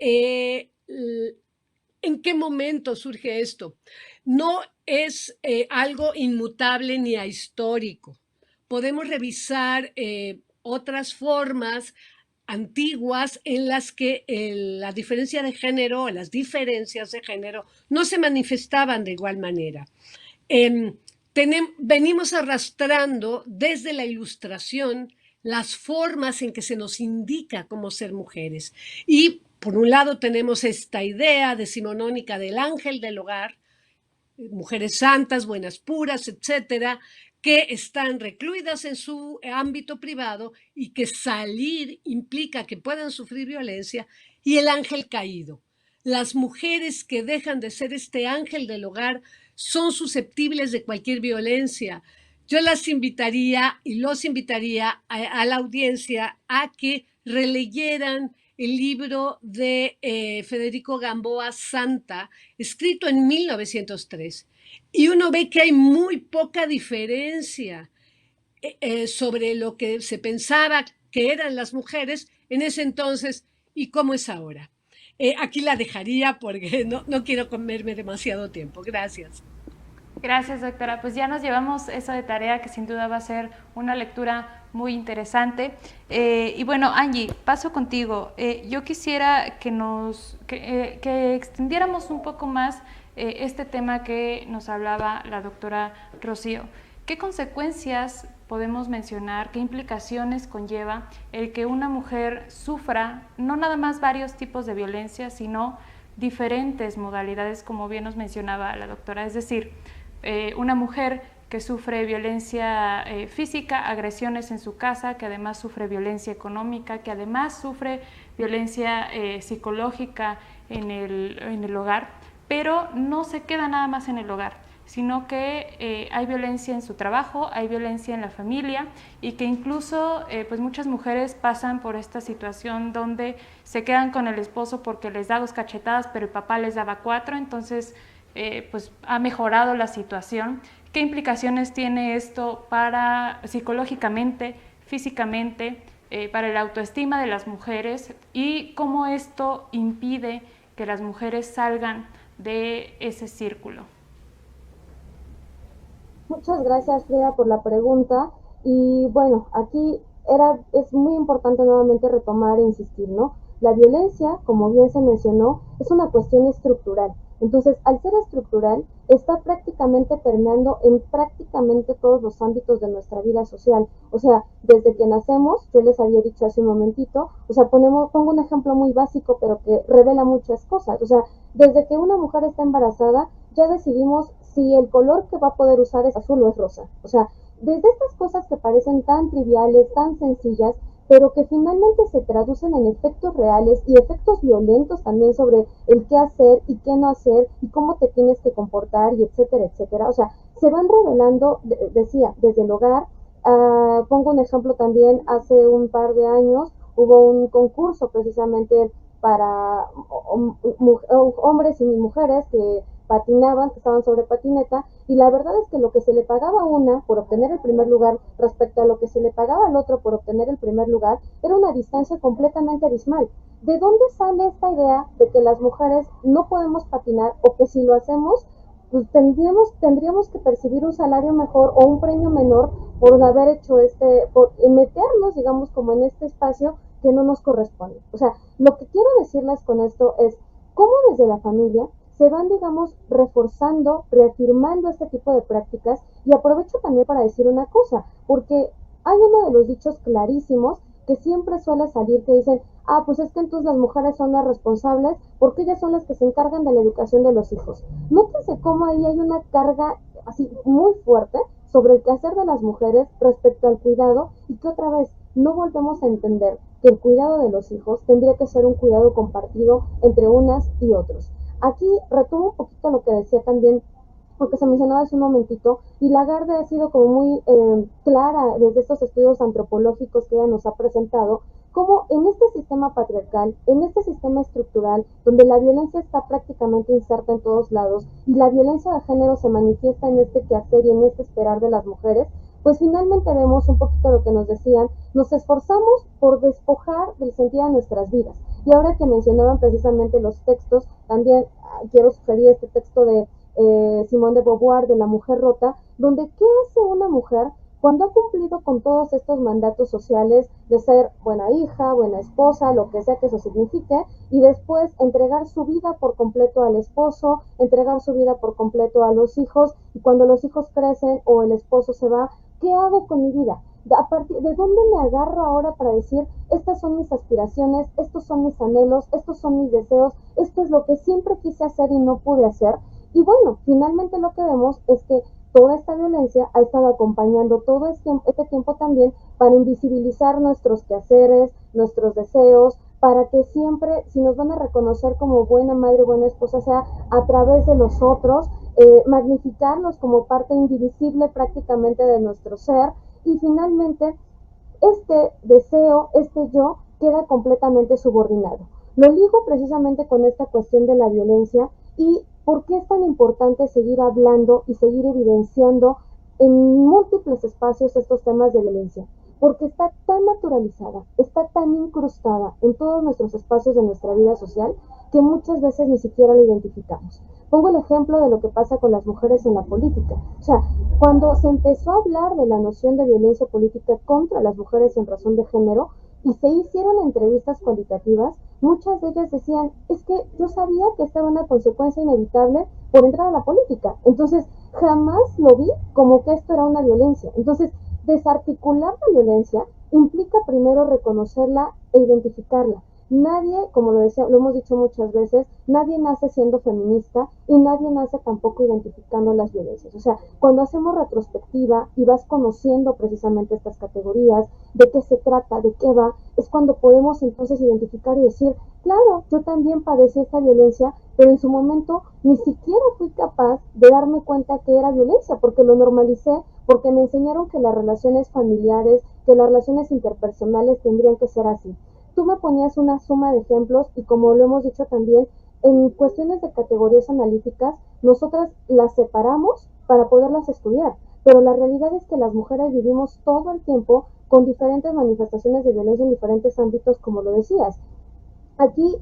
en qué momento surge esto. No es algo inmutable ni ahistórico. Podemos revisar otras formas antiguas en las que la diferencia de género, las diferencias de género no se manifestaban de igual manera. Venimos arrastrando desde la Ilustración las formas en que se nos indica cómo ser mujeres. Y por un lado tenemos esta idea decimonónica del ángel del hogar, mujeres santas, buenas, puras, etcétera, que están recluidas en su ámbito privado y que salir implica que puedan sufrir violencia, y el ángel caído. Las mujeres que dejan de ser este ángel del hogar son susceptibles de cualquier violencia. Yo las invitaría y los invitaría a la audiencia a que releyeran el libro de Federico Gamboa Santa, escrito en 1903. Y uno ve que hay muy poca diferencia sobre lo que se pensaba que eran las mujeres en ese entonces y cómo es ahora. Aquí la dejaría porque no quiero comerme demasiado tiempo. Gracias. Gracias, doctora. Pues ya nos llevamos eso de tarea, que sin duda va a ser una lectura muy interesante. Y bueno, Angie, paso contigo. Yo quisiera que extendiéramos un poco más este tema que nos hablaba la doctora Rocío. ¿Qué consecuencias podemos mencionar, qué implicaciones conlleva el que una mujer sufra no nada más varios tipos de violencia, sino diferentes modalidades, como bien nos mencionaba la doctora? Es decir, una mujer que sufre violencia física, agresiones en su casa, que además sufre violencia económica, que además sufre violencia psicológica en el hogar, pero no se queda nada más en el hogar, sino que hay violencia en su trabajo, hay violencia en la familia, y que incluso pues muchas mujeres pasan por esta situación donde se quedan con el esposo porque les da 2 cachetadas, pero el papá les daba 4, entonces pues ha mejorado la situación. ¿Qué implicaciones tiene esto para psicológicamente, físicamente, para la autoestima de las mujeres y cómo esto impide que las mujeres salgan de ese círculo. Muchas gracias, Frida, por la pregunta. Y bueno, aquí es muy importante nuevamente retomar e insistir, ¿no? La violencia, como bien se mencionó, es una cuestión estructural. Entonces, al ser estructural, está prácticamente permeando en prácticamente todos los ámbitos de nuestra vida social. O sea, desde que nacemos, yo les había dicho hace un momentito, o sea, pongo un ejemplo muy básico, pero que revela muchas cosas. O sea, desde que una mujer está embarazada, ya decidimos si el color que va a poder usar es azul o es rosa. O sea, desde estas cosas que parecen tan triviales, tan sencillas, pero que finalmente se traducen en efectos reales y efectos violentos también sobre el qué hacer y qué no hacer y cómo te tienes que comportar y etcétera, etcétera. O sea, se van revelando, decía, desde el hogar. Pongo un ejemplo también, hace un par de años hubo un concurso precisamente para hombres y mujeres que patinaban, que estaban sobre patineta, y la verdad es que lo que se le pagaba a una por obtener el primer lugar respecto a lo que se le pagaba al otro por obtener el primer lugar era una distancia completamente abismal. ¿De dónde sale esta idea de que las mujeres no podemos patinar o que si lo hacemos pues tendríamos que percibir un salario mejor o un premio menor por haber hecho por meternos, digamos, como en este espacio que no nos corresponde? O sea, lo que quiero decirles con esto es cómo desde la familia se van, digamos, reforzando, reafirmando este tipo de prácticas. Y aprovecho también para decir una cosa, porque hay uno de los dichos clarísimos que siempre suele salir que dicen, pues es que entonces las mujeres son las responsables porque ellas son las que se encargan de la educación de los hijos. Nótense cómo ahí hay una carga así muy fuerte sobre el quehacer de las mujeres respecto al cuidado y que otra vez no volvemos a entender que el cuidado de los hijos tendría que ser un cuidado compartido entre unas y otros. Aquí retomo un poquito lo que decía también, porque se mencionaba hace un momentito, y Lagarde ha sido como muy clara desde estos estudios antropológicos que ella nos ha presentado, como en este sistema patriarcal, en este sistema estructural, donde la violencia está prácticamente inserta en todos lados, y la violencia de género se manifiesta en este quehacer y en este esperar de las mujeres, pues finalmente vemos un poquito lo que nos decían, nos esforzamos por despojar del sentido de nuestras vidas. Y ahora que mencionaban precisamente los textos, también quiero sugerir este texto de Simone de Beauvoir, de La mujer rota, donde ¿qué hace una mujer cuando ha cumplido con todos estos mandatos sociales de ser buena hija, buena esposa, lo que sea que eso signifique, y después entregar su vida por completo al esposo, entregar su vida por completo a los hijos, y cuando los hijos crecen o el esposo se va, ¿qué hago con mi vida? ¿De dónde me agarro ahora para decir, estas son mis aspiraciones, estos son mis anhelos, estos son mis deseos, esto es lo que siempre quise hacer y no pude hacer? Y bueno, finalmente lo que vemos es que toda esta violencia ha estado acompañando todo este tiempo también para invisibilizar nuestros quehaceres, nuestros deseos, para que siempre, si nos van a reconocer como buena madre, buena esposa, sea a través de los otros, magnificarlos como parte indivisible prácticamente de nuestro ser, y finalmente este deseo, este yo, queda completamente subordinado. Lo ligo precisamente con esta cuestión de la violencia y por qué es tan importante seguir hablando y seguir evidenciando en múltiples espacios estos temas de violencia. Porque está tan naturalizada, está tan incrustada en todos nuestros espacios de nuestra vida social que muchas veces ni siquiera la identificamos. Pongo el ejemplo de lo que pasa con las mujeres en la política. O sea, cuando se empezó a hablar de la noción de violencia política contra las mujeres en razón de género y se hicieron entrevistas cualitativas, muchas de ellas decían, es que yo sabía que esta era una consecuencia inevitable por entrar a la política. Entonces, jamás lo vi como que esto era una violencia. Entonces, desarticular la violencia implica primero reconocerla e identificarla. Nadie, como lo hemos dicho muchas veces, nadie nace siendo feminista y nadie nace tampoco identificando las violencias. O sea, cuando hacemos retrospectiva y vas conociendo precisamente estas categorías, de qué se trata, de qué va, es cuando podemos entonces identificar y decir, claro, yo también padecí esta violencia, pero en su momento ni siquiera fui capaz de darme cuenta que era violencia, porque lo normalicé, porque me enseñaron que las relaciones familiares, que las relaciones interpersonales tendrían que ser así. Tú me ponías una suma de ejemplos y como lo hemos dicho también, en cuestiones de categorías analíticas, nosotras las separamos para poderlas estudiar, pero la realidad es que las mujeres vivimos todo el tiempo con diferentes manifestaciones de violencia en diferentes ámbitos, como lo decías. Aquí,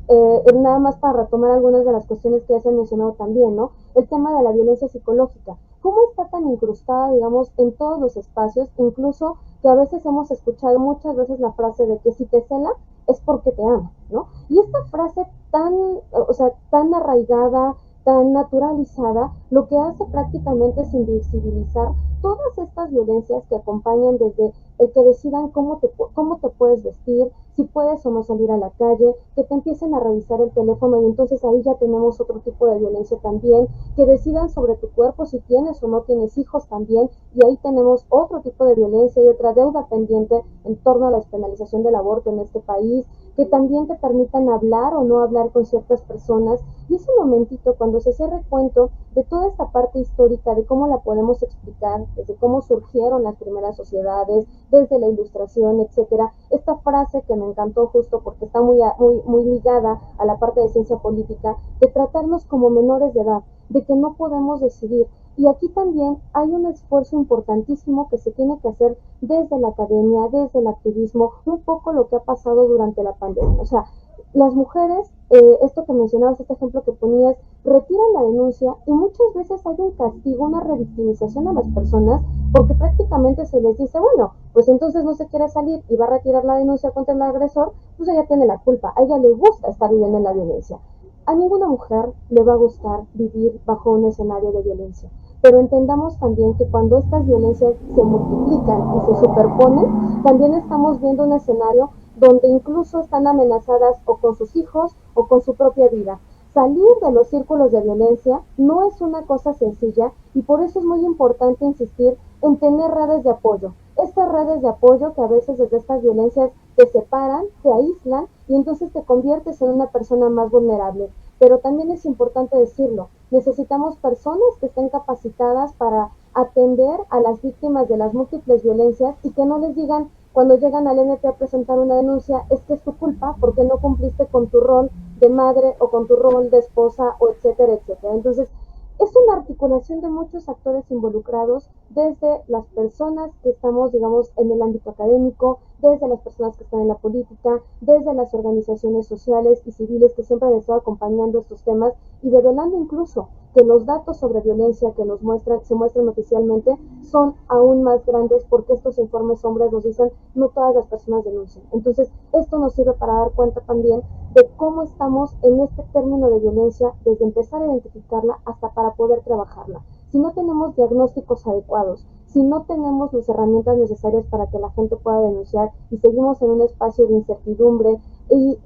nada más para retomar algunas de las cuestiones que ya se han mencionado también, ¿no? El tema de la violencia psicológica. ¿Cómo está tan incrustada, digamos, en todos los espacios? Incluso que a veces hemos escuchado muchas veces la frase de que si te cela es porque te ama, ¿no? Y esta frase tan arraigada, tan naturalizada, lo que hace prácticamente es invisibilizar todas estas violencias que acompañan desde el que decidan cómo te puedes vestir, si puedes o no salir a la calle, que te empiecen a revisar el teléfono y entonces ahí ya tenemos otro tipo de violencia también, que decidan sobre tu cuerpo, si tienes o no tienes hijos también, y ahí tenemos otro tipo de violencia y otra deuda pendiente en torno a la despenalización del aborto en este país, que también te permitan hablar o no hablar con ciertas personas. Y es un momentito cuando se cierra el cuento de toda esta parte histórica, de cómo la podemos explicar, desde cómo surgieron las primeras sociedades, desde la ilustración, etcétera. Esta frase que me encantó justo porque está muy ligada a la parte de ciencia política, de tratarnos como menores de edad, de que no podemos decidir. Y aquí también hay un esfuerzo importantísimo que se tiene que hacer desde la academia, desde el activismo, un poco lo que ha pasado durante la pandemia. O sea, las mujeres, esto que mencionabas, este ejemplo que ponías, retiran la denuncia y muchas veces hay un castigo, una revictimización a las personas, porque prácticamente se les dice, bueno, pues entonces no se quiere salir y va a retirar la denuncia contra el agresor, pues ella tiene la culpa, a ella le gusta estar viviendo en la violencia. A ninguna mujer le va a gustar vivir bajo un escenario de violencia, pero entendamos también que cuando estas violencias se multiplican y se superponen, también estamos viendo un escenario donde incluso están amenazadas o con sus hijos o con su propia vida. Salir de los círculos de violencia no es una cosa sencilla y por eso es muy importante insistir en tener redes de apoyo. Estas redes de apoyo que a veces desde estas violencias te separan, te aíslan y entonces te conviertes en una persona más vulnerable. Pero también es importante decirlo, necesitamos personas que estén capacitadas para atender a las víctimas de las múltiples violencias y que no les digan cuando llegan al NP a presentar una denuncia, es que es tu culpa porque no cumpliste con tu rol de madre o con tu rol de esposa o etcétera, etcétera. Entonces, es una articulación de muchos actores involucrados, desde las personas que estamos, digamos, en el ámbito académico, desde las personas que están en la política, desde las organizaciones sociales y civiles que siempre han estado acompañando estos temas y develando incluso que los datos sobre violencia que se muestran oficialmente son aún más grandes porque estos informes sombras nos dicen no todas las personas denuncian. Entonces, esto nos sirve para dar cuenta también de cómo estamos en este término de violencia desde empezar a identificarla hasta para poder trabajarla. Si no tenemos diagnósticos adecuados, si no tenemos las herramientas necesarias para que la gente pueda denunciar y seguimos en un espacio de incertidumbre y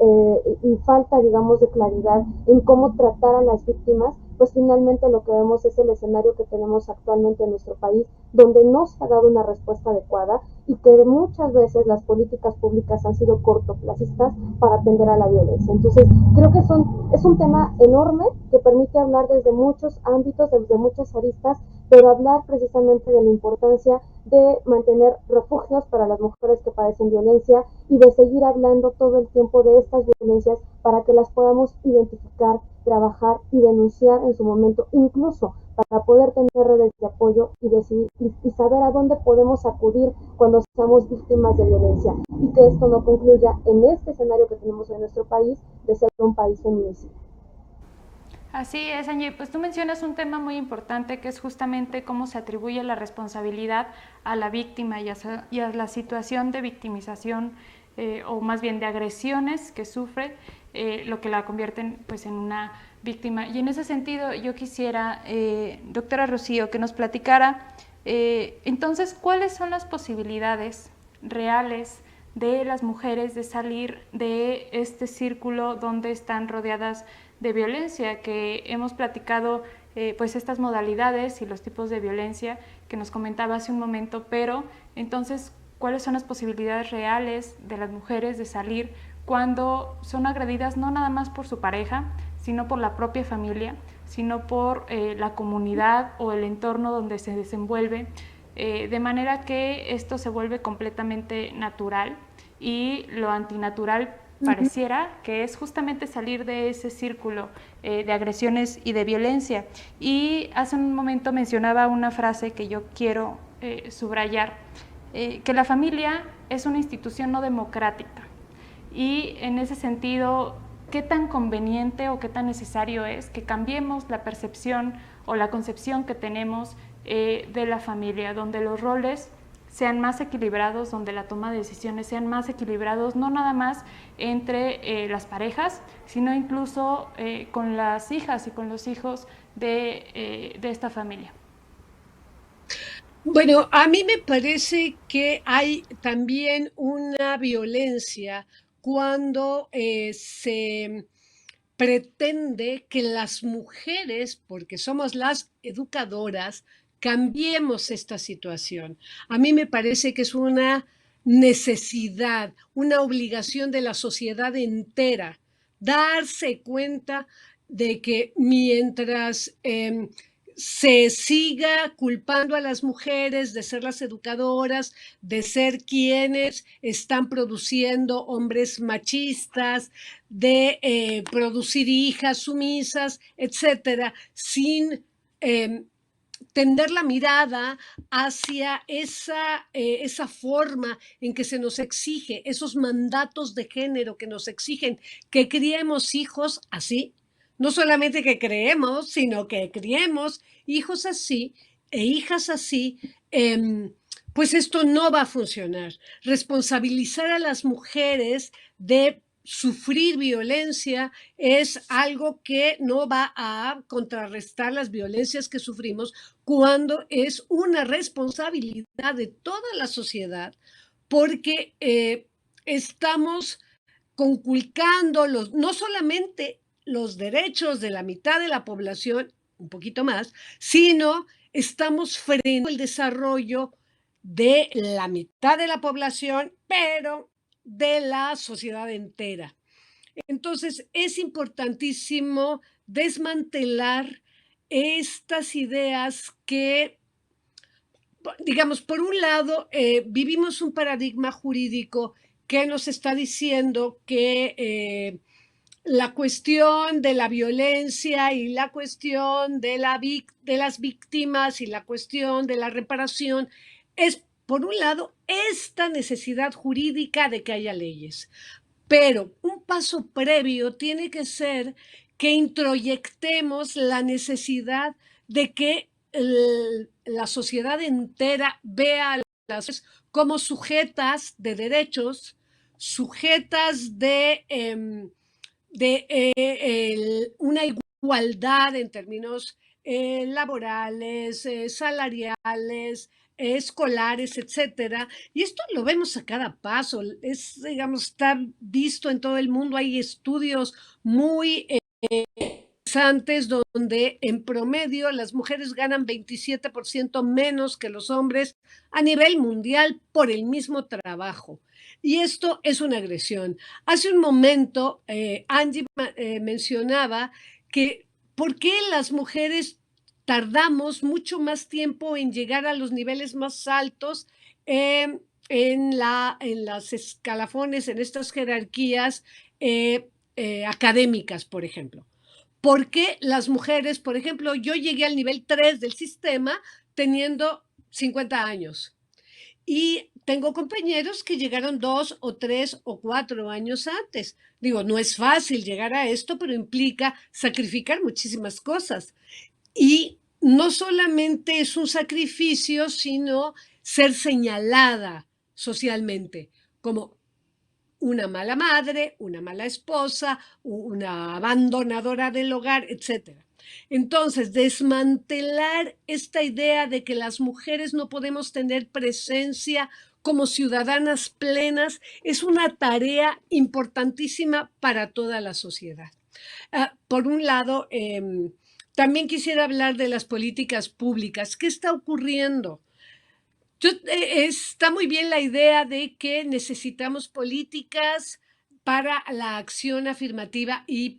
falta, digamos, de claridad en cómo tratar a las víctimas, pues finalmente lo que vemos es el escenario que tenemos actualmente en nuestro país, donde no se ha dado una respuesta adecuada y que muchas veces las políticas públicas han sido cortoplacistas para atender a la violencia. Entonces, creo que es un tema enorme que permite hablar desde muchos ámbitos, desde muchas aristas, pero hablar precisamente de la importancia de mantener refugios para las mujeres que padecen violencia y de seguir hablando todo el tiempo de estas violencias para que las podamos identificar, trabajar y denunciar en su momento, incluso para poder tener redes de apoyo y decidir y saber a dónde podemos acudir cuando seamos víctimas de violencia y que esto no concluya en este escenario que tenemos en nuestro país de ser un país feminicida. Así es, Angie. Pues tú mencionas un tema muy importante que es justamente cómo se atribuye la responsabilidad a la víctima y a la situación de victimización o más bien de agresiones que sufre, lo que la convierten pues en una víctima. Y en ese sentido yo quisiera, doctora Rocío, que nos platicara entonces cuáles son las posibilidades reales de las mujeres de salir de este círculo donde están rodeadas de violencia, que hemos platicado pues estas modalidades y los tipos de violencia que nos comentaba hace un momento, pero entonces, ¿cuáles son las posibilidades reales de las mujeres de salir cuando son agredidas no nada más por su pareja, sino por la propia familia, sino por la comunidad o el entorno donde se desenvuelve, de manera que esto se vuelve completamente natural y lo antinatural pareciera que es justamente salir de ese círculo de agresiones y de violencia. Y hace un momento mencionaba una frase que yo quiero subrayar, que la familia es una institución no democrática. Y en ese sentido, ¿qué tan conveniente o qué tan necesario es que cambiemos la percepción o la concepción que tenemos de la familia, donde los roles sean más equilibrados, donde la toma de decisiones sean más equilibrados, no nada más entre las parejas, sino incluso con las hijas y con los hijos de esta familia? Bueno, a mí me parece que hay también una violencia cuando se pretende que las mujeres, porque somos las educadoras, cambiemos esta situación. A mí me parece que es una necesidad, una obligación de la sociedad entera, darse cuenta de que mientras se siga culpando a las mujeres de ser las educadoras, de ser quienes están produciendo hombres machistas, de producir hijas sumisas, etcétera, sin tender la mirada hacia esa forma en que se nos exige, esos mandatos de género que nos exigen que criemos hijos así. No solamente que creemos, sino que criemos hijos así e hijas así, pues esto no va a funcionar. Responsabilizar a las mujeres de sufrir violencia es algo que no va a contrarrestar las violencias que sufrimos cuando es una responsabilidad de toda la sociedad, porque estamos conculcando no solamente los derechos de la mitad de la población, un poquito más, sino estamos frenando el desarrollo de la mitad de la población, pero de la sociedad entera. Entonces, es importantísimo desmantelar estas ideas que, digamos, por un lado, vivimos un paradigma jurídico que nos está diciendo que la cuestión de la violencia y la cuestión de las víctimas y la cuestión de la reparación es, por un lado, esta necesidad jurídica de que haya leyes. Pero un paso previo tiene que ser que introyectemos la necesidad de que la sociedad entera vea a las mujeres como sujetas de derechos, sujetas de una igualdad en términos laborales, salariales, escolares, etcétera. Y esto lo vemos a cada paso, digamos, está visto en todo el mundo. Hay estudios muy interesantes donde en promedio las mujeres ganan 27% menos que los hombres a nivel mundial por el mismo trabajo. Y esto es una agresión. Hace un momento Angie mencionaba que por qué las mujeres tardamos mucho más tiempo en llegar a los niveles más altos en las escalafones, en estas jerarquías académicas, por ejemplo. ¿Por qué las mujeres, por ejemplo, yo llegué al nivel 3 del sistema teniendo 50 años? Y tengo compañeros que llegaron 2 o 3 o 4 años antes. Digo, no es fácil llegar a esto, pero implica sacrificar muchísimas cosas. Y no solamente es un sacrificio, sino ser señalada socialmente como una mala madre, una mala esposa, una abandonadora del hogar, etc. Entonces, desmantelar esta idea de que las mujeres no podemos tener presencia como ciudadanas plenas es una tarea importantísima para toda la sociedad. Por un lado, también quisiera hablar de las políticas públicas. ¿Qué está ocurriendo? Está muy bien la idea de que necesitamos políticas para la acción afirmativa y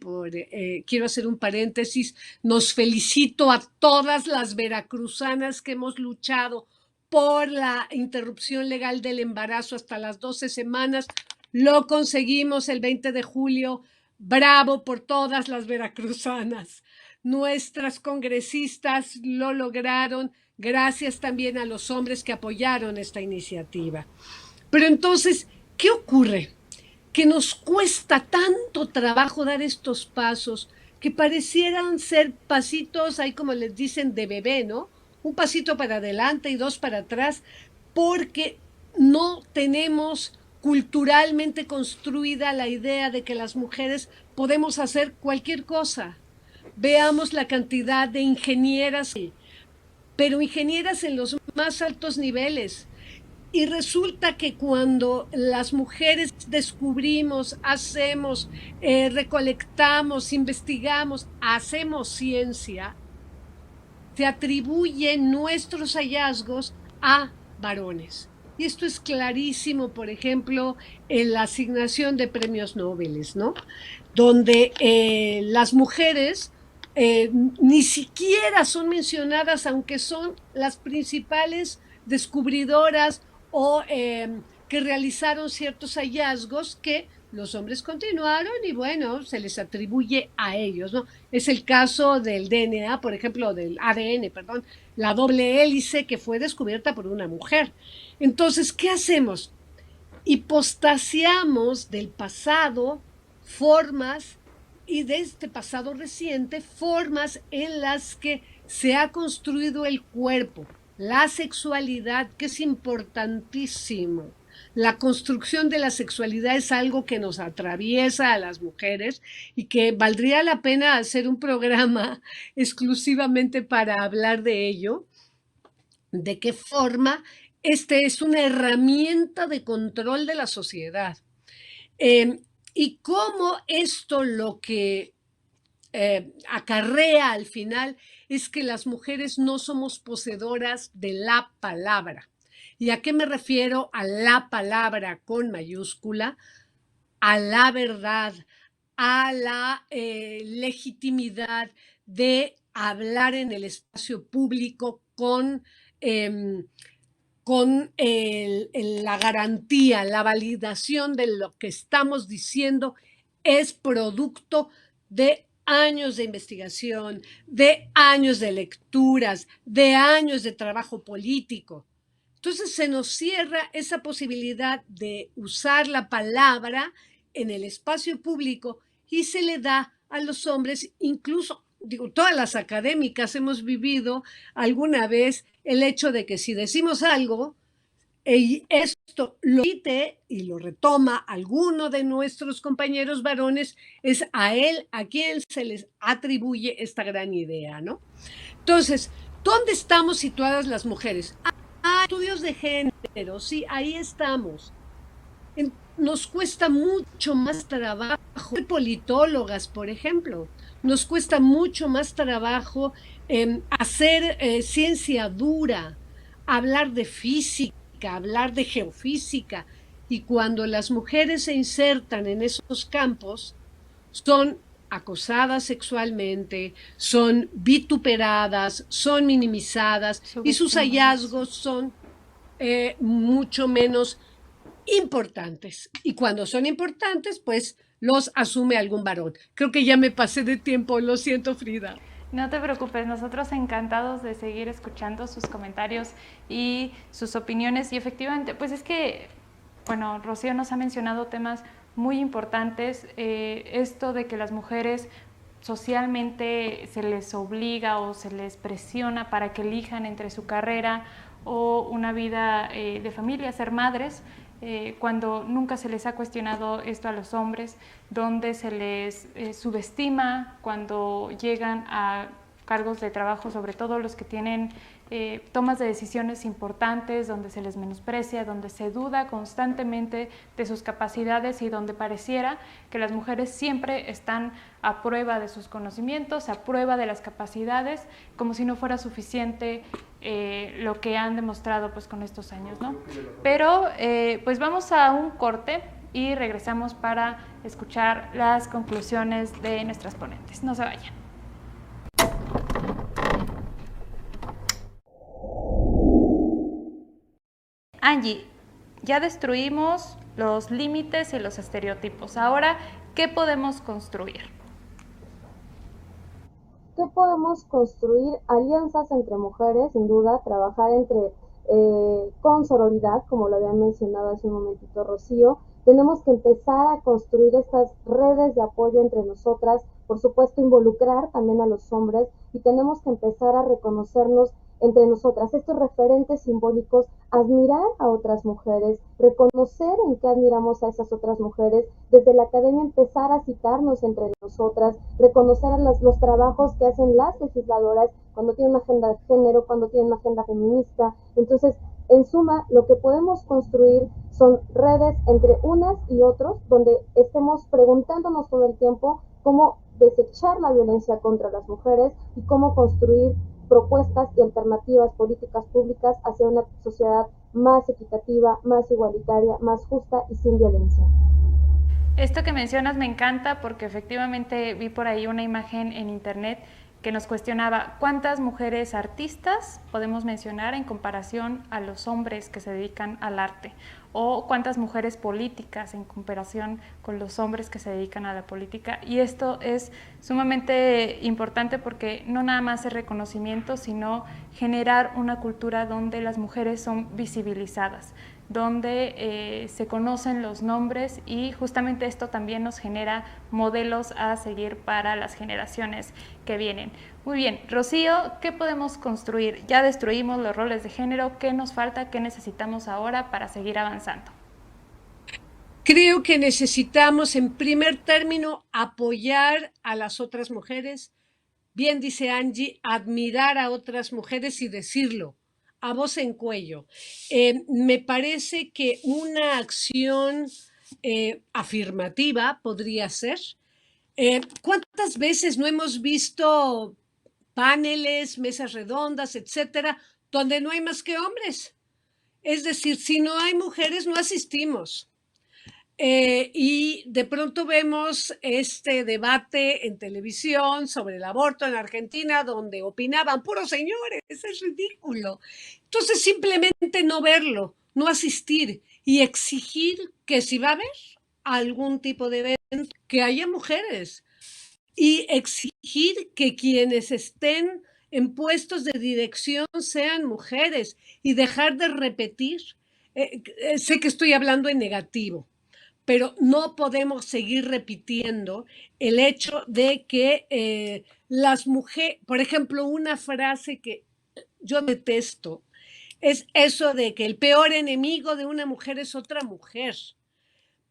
quiero hacer un paréntesis, nos felicito a todas las veracruzanas que hemos luchado por la interrupción legal del embarazo hasta las 12 semanas. Lo conseguimos el 20 de julio. Bravo por todas las veracruzanas. Nuestras congresistas lo lograron. Gracias también a los hombres que apoyaron esta iniciativa. Pero entonces, ¿qué ocurre? Que nos cuesta tanto trabajo dar estos pasos que parecieran ser pasitos, ahí como les dicen, de bebé, ¿no? Un pasito para adelante y dos para atrás, porque no tenemos culturalmente construida la idea de que las mujeres podemos hacer cualquier cosa. Veamos la cantidad de ingenieras, pero ingenieras en los más altos niveles. Y resulta que cuando las mujeres descubrimos, hacemos, recolectamos, investigamos, hacemos ciencia, se atribuyen nuestros hallazgos a varones. Y esto es clarísimo, por ejemplo, en la asignación de premios Nobel, ¿no? Donde las mujeres ni siquiera son mencionadas, aunque son las principales descubridoras o que realizaron ciertos hallazgos que los hombres continuaron y bueno, se les atribuye a ellos, ¿no? Es el caso del DNA, por ejemplo, del ADN, perdón, la doble hélice que fue descubierta por una mujer. Entonces, ¿qué hacemos? Hipostasiamos del pasado formas y de este pasado reciente formas en las que se ha construido el cuerpo, la sexualidad, que es importantísimo. La construcción de la sexualidad es algo que nos atraviesa a las mujeres y que valdría la pena hacer un programa exclusivamente para hablar de ello, de qué forma este es una herramienta de control de la sociedad. Y cómo esto lo que acarrea al final es que las mujeres no somos poseedoras de la palabra. ¿Y a qué me refiero a la palabra con mayúscula? A la verdad, a la legitimidad de hablar en el espacio público con la garantía, la validación de lo que estamos diciendo es producto de años de investigación, de años de lecturas, de años de trabajo político. Entonces se nos cierra esa posibilidad de usar la palabra en el espacio público y se le da a los hombres, incluso, digo, todas las académicas hemos vivido alguna vez el hecho de que si decimos algo, y esto lo repite y lo retoma alguno de nuestros compañeros varones, es a él a quien se les atribuye esta gran idea, ¿no? Entonces, ¿dónde estamos situadas las mujeres? Estudios de género, sí, ahí estamos. Nos cuesta mucho más trabajo, politólogas, por ejemplo, nos cuesta mucho más trabajo hacer ciencia dura, hablar de física, hablar de geofísica, y cuando las mujeres se insertan en esos campos, son acosadas sexualmente, son vituperadas, son minimizadas y sus hallazgos son mucho menos importantes. Y cuando son importantes, pues los asume algún varón. Creo que ya me pasé de tiempo, lo siento, Frida. No te preocupes, nosotros encantados de seguir escuchando sus comentarios y sus opiniones. Y efectivamente, pues es que, bueno, Rocío nos ha mencionado temas muy importantes. Esto de que las mujeres socialmente se les obliga o se les presiona para que elijan entre su carrera o una vida de familia, ser madres, cuando nunca se les ha cuestionado esto a los hombres, donde se les subestima cuando llegan a cargos de trabajo, sobre todo los que tienen tomas de decisiones importantes, donde se les menosprecia, donde se duda constantemente de sus capacidades y donde pareciera que las mujeres siempre están a prueba de sus conocimientos, a prueba de las capacidades, como si no fuera suficiente lo que han demostrado pues con estos años, ¿no? Pero pues vamos a un corte y regresamos para escuchar las conclusiones de nuestras ponentes. No se vayan. Angie, ya destruimos los límites y los estereotipos. Ahora, ¿qué podemos construir? ¿qué podemos construir? Alianzas entre mujeres, sin duda, trabajar con sororidad, como lo había mencionado hace un momentito Rocío. Tenemos que empezar a construir estas redes de apoyo entre nosotras, por supuesto involucrar también a los hombres, y tenemos que empezar a reconocernos entre nosotras, estos referentes simbólicos, admirar a otras mujeres, reconocer en qué admiramos a esas otras mujeres, desde la academia empezar a citarnos entre nosotras, reconocer los trabajos que hacen las legisladoras cuando tienen una agenda de género, cuando tienen una agenda feminista. Entonces, en suma, lo que podemos construir son redes entre unas y otros, donde estemos preguntándonos todo el tiempo cómo desechar la violencia contra las mujeres y cómo construir propuestas y alternativas políticas públicas hacia una sociedad más equitativa, más igualitaria, más justa y sin violencia. Esto que mencionas me encanta porque efectivamente vi por ahí una imagen en internet que nos cuestionaba cuántas mujeres artistas podemos mencionar en comparación a los hombres que se dedican al arte, o cuántas mujeres políticas en comparación con los hombres que se dedican a la política. Y esto es sumamente importante porque no nada más es reconocimiento, sino generar una cultura donde las mujeres son visibilizadas, donde se conocen los nombres, y justamente esto también nos genera modelos a seguir para las generaciones que vienen. Muy bien, Rocío, ¿qué podemos construir? Ya destruimos los roles de género, ¿qué nos falta? ¿Qué necesitamos ahora para seguir avanzando? Creo que necesitamos, en primer término, apoyar a las otras mujeres. Bien dice Angie, admirar a otras mujeres y decirlo a voz en cuello. Me parece que una acción afirmativa podría ser. ¿Cuántas veces no hemos visto paneles, mesas redondas, etcétera, donde no hay más que hombres? Es decir, si no hay mujeres, no asistimos. Y de pronto vemos este debate en televisión sobre el aborto en Argentina, donde opinaban puros señores, es ridículo. Entonces, simplemente no verlo, no asistir y exigir que si va a haber algún tipo de evento, que haya mujeres, y exigir que quienes estén en puestos de dirección sean mujeres, y dejar de repetir. Sé que estoy hablando en negativo, pero no podemos seguir repitiendo el hecho de que las mujeres, por ejemplo, una frase que yo detesto es eso de que el peor enemigo de una mujer es otra mujer.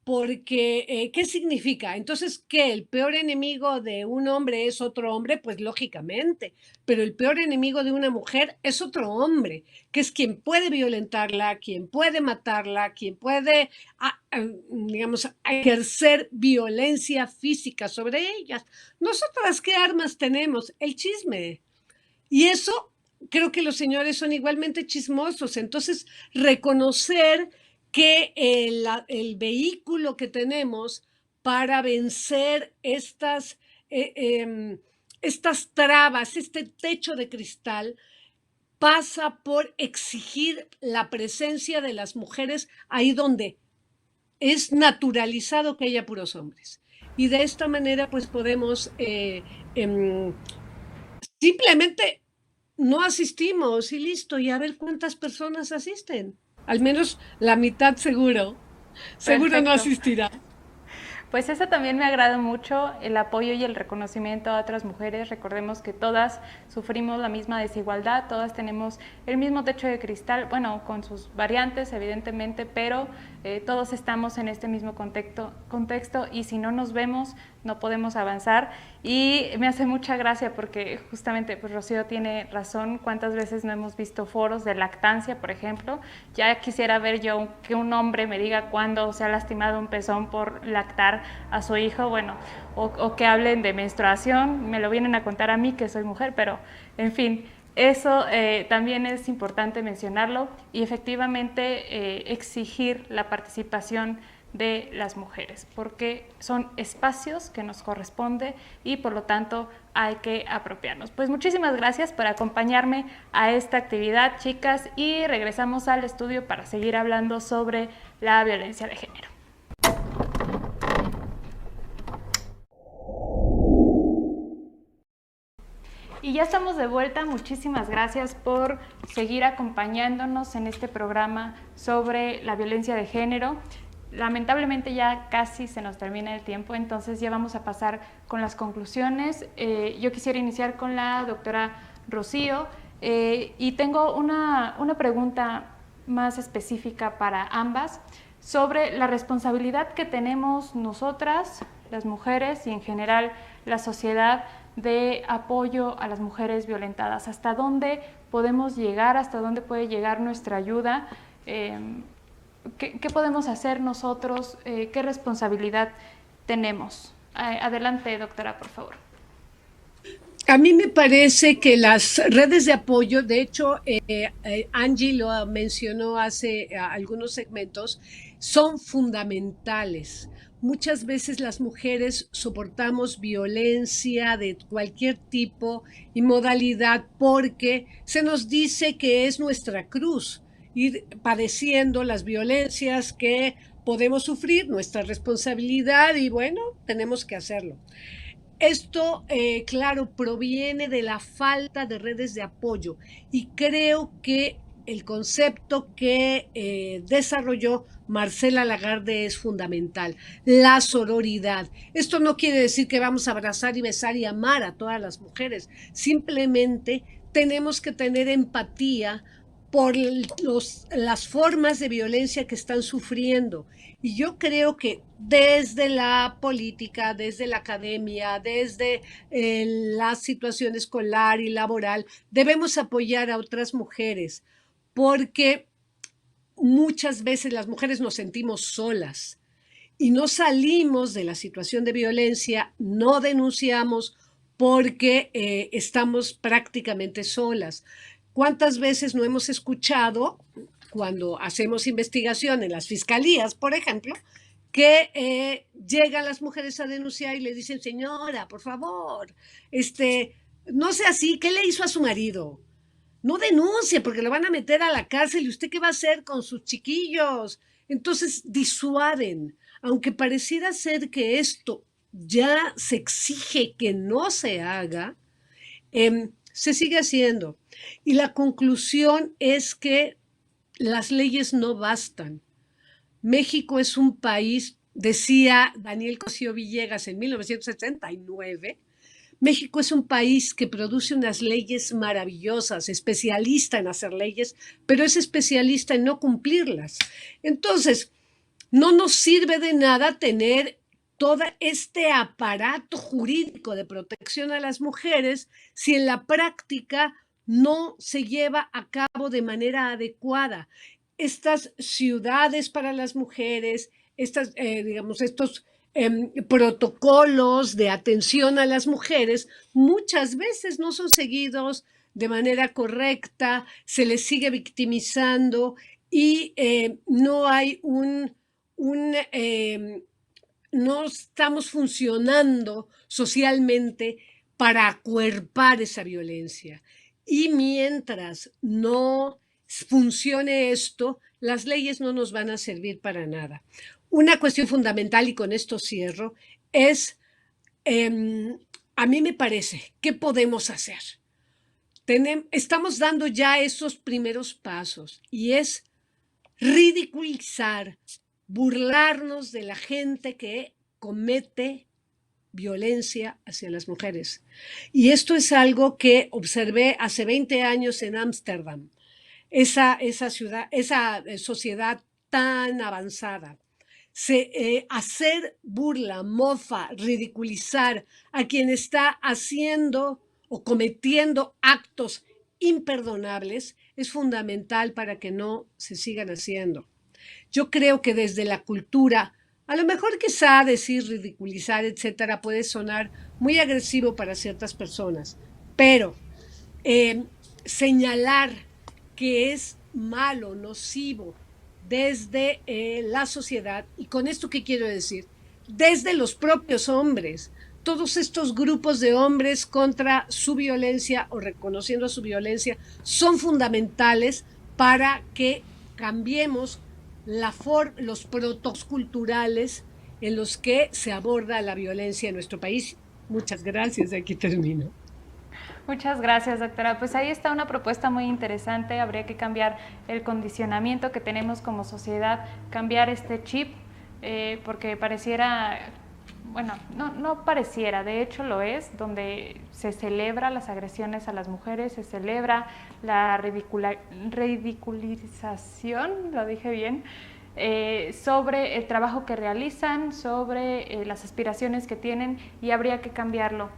Porque, ¿qué significa? Entonces, ¿qué? ¿El peor enemigo de un hombre es otro hombre? Pues lógicamente, pero el peor enemigo de una mujer es otro hombre, que es quien puede violentarla, quien puede matarla, quien puede, digamos, ejercer violencia física sobre ellas. ¿Nosotras qué armas tenemos? El chisme. Y eso, creo que los señores son igualmente chismosos. Entonces, reconocer que el vehículo que tenemos para vencer estas trabas, este techo de cristal, pasa por exigir la presencia de las mujeres ahí donde es naturalizado que haya puros hombres. Y de esta manera, pues podemos simplemente no asistimos y listo, y a ver cuántas personas asisten. Al menos la mitad seguro no asistirá. Pues eso también me agrada mucho, el apoyo y el reconocimiento a otras mujeres. Recordemos que todas sufrimos la misma desigualdad, todas tenemos el mismo techo de cristal, bueno, con sus variantes evidentemente, pero todos estamos en este mismo contexto, y si no nos vemos no podemos avanzar. Y me hace mucha gracia porque justamente pues Rocío tiene razón, cuántas veces no hemos visto foros de lactancia, por ejemplo. Ya quisiera ver yo que un hombre me diga cuándo se ha lastimado un pezón por lactar a su hijo, bueno, o que hablen de menstruación, me lo vienen a contar a mí que soy mujer, pero en fin, eso también es importante mencionarlo, y efectivamente exigir la participación de las mujeres, porque son espacios que nos corresponde y por lo tanto hay que apropiarnos. Pues muchísimas gracias por acompañarme a esta actividad, chicas, y regresamos al estudio para seguir hablando sobre la violencia de género. Y ya estamos de vuelta. Muchísimas gracias por seguir acompañándonos en este programa sobre la violencia de género. Lamentablemente ya casi se nos termina el tiempo, entonces ya vamos a pasar con las conclusiones. Yo quisiera iniciar con la doctora Rocío y tengo una pregunta más específica para ambas sobre la responsabilidad que tenemos nosotras, las mujeres y en general la sociedad, de apoyo a las mujeres violentadas. ¿Hasta dónde podemos llegar? ¿Hasta dónde puede llegar nuestra ayuda? ¿Qué podemos hacer nosotros? ¿Qué responsabilidad tenemos? Adelante, doctora, por favor. A mí me parece que las redes de apoyo, de hecho, Angie lo mencionó hace algunos segmentos, son fundamentales. Muchas veces las mujeres soportamos violencia de cualquier tipo y modalidad porque se nos dice que es nuestra cruz ir padeciendo las violencias que podemos sufrir, nuestra responsabilidad y bueno, tenemos que hacerlo. Esto, claro, proviene de la falta de redes de apoyo y creo que el concepto que desarrolló Marcela Lagarde es fundamental, la sororidad. Esto no quiere decir que vamos a abrazar y besar y amar a todas las mujeres, simplemente tenemos que tener empatía por las formas de violencia que están sufriendo. Y yo creo que desde la política, desde la academia, desde la situación escolar y laboral, debemos apoyar a otras mujeres, porque muchas veces las mujeres nos sentimos solas y no salimos de la situación de violencia, no denunciamos porque estamos prácticamente solas. ¿Cuántas veces no hemos escuchado, cuando hacemos investigación en las fiscalías, por ejemplo, que llegan las mujeres a denunciar y le dicen, señora, por favor, no sea así, ¿qué le hizo a su marido? No denuncie porque lo van a meter a la cárcel y usted qué va a hacer con sus chiquillos. Entonces disuaden, aunque pareciera ser que esto ya se exige que no se haga, se sigue haciendo. Y la conclusión es que las leyes no bastan. México es un país, decía Daniel Cosío Villegas en 1979, México es un país que produce unas leyes maravillosas, especialista en hacer leyes, pero es especialista en no cumplirlas. Entonces, no nos sirve de nada tener todo este aparato jurídico de protección a las mujeres si en la práctica no se lleva a cabo de manera adecuada. Estas ciudades para las mujeres, estos protocolos de atención a las mujeres muchas veces no son seguidos de manera correcta, se les sigue victimizando y no hay no estamos funcionando socialmente para acuerpar esa violencia. Y mientras no funcione esto, las leyes no nos van a servir para nada. Una cuestión fundamental, y con esto cierro, es, a mí me parece, ¿qué podemos hacer? Estamos dando ya esos primeros pasos y es ridiculizar, burlarnos de la gente que comete violencia hacia las mujeres. Y esto es algo que observé hace 20 años en Ámsterdam, esa ciudad, esa sociedad tan avanzada. Hacer burla, mofa, ridiculizar a quien está haciendo o cometiendo actos imperdonables es fundamental para que no se sigan haciendo. Yo creo que desde la cultura, a lo mejor quizá decir ridiculizar, etcétera, puede sonar muy agresivo para ciertas personas, pero señalar que es malo, nocivo, desde la sociedad, y con esto ¿qué quiero decir? Desde los propios hombres, todos estos grupos de hombres contra su violencia o reconociendo su violencia son fundamentales para que cambiemos los protos culturales en los que se aborda la violencia en nuestro país. Muchas gracias, aquí termino. Muchas gracias, doctora. Pues ahí está una propuesta muy interesante. Habría que cambiar el condicionamiento que tenemos como sociedad, cambiar este chip, porque pareciera, bueno, no pareciera, de hecho lo es, donde se celebra las agresiones a las mujeres, se celebra la ridiculización, lo dije bien, sobre el trabajo que realizan, sobre las aspiraciones que tienen, y habría que cambiarlo.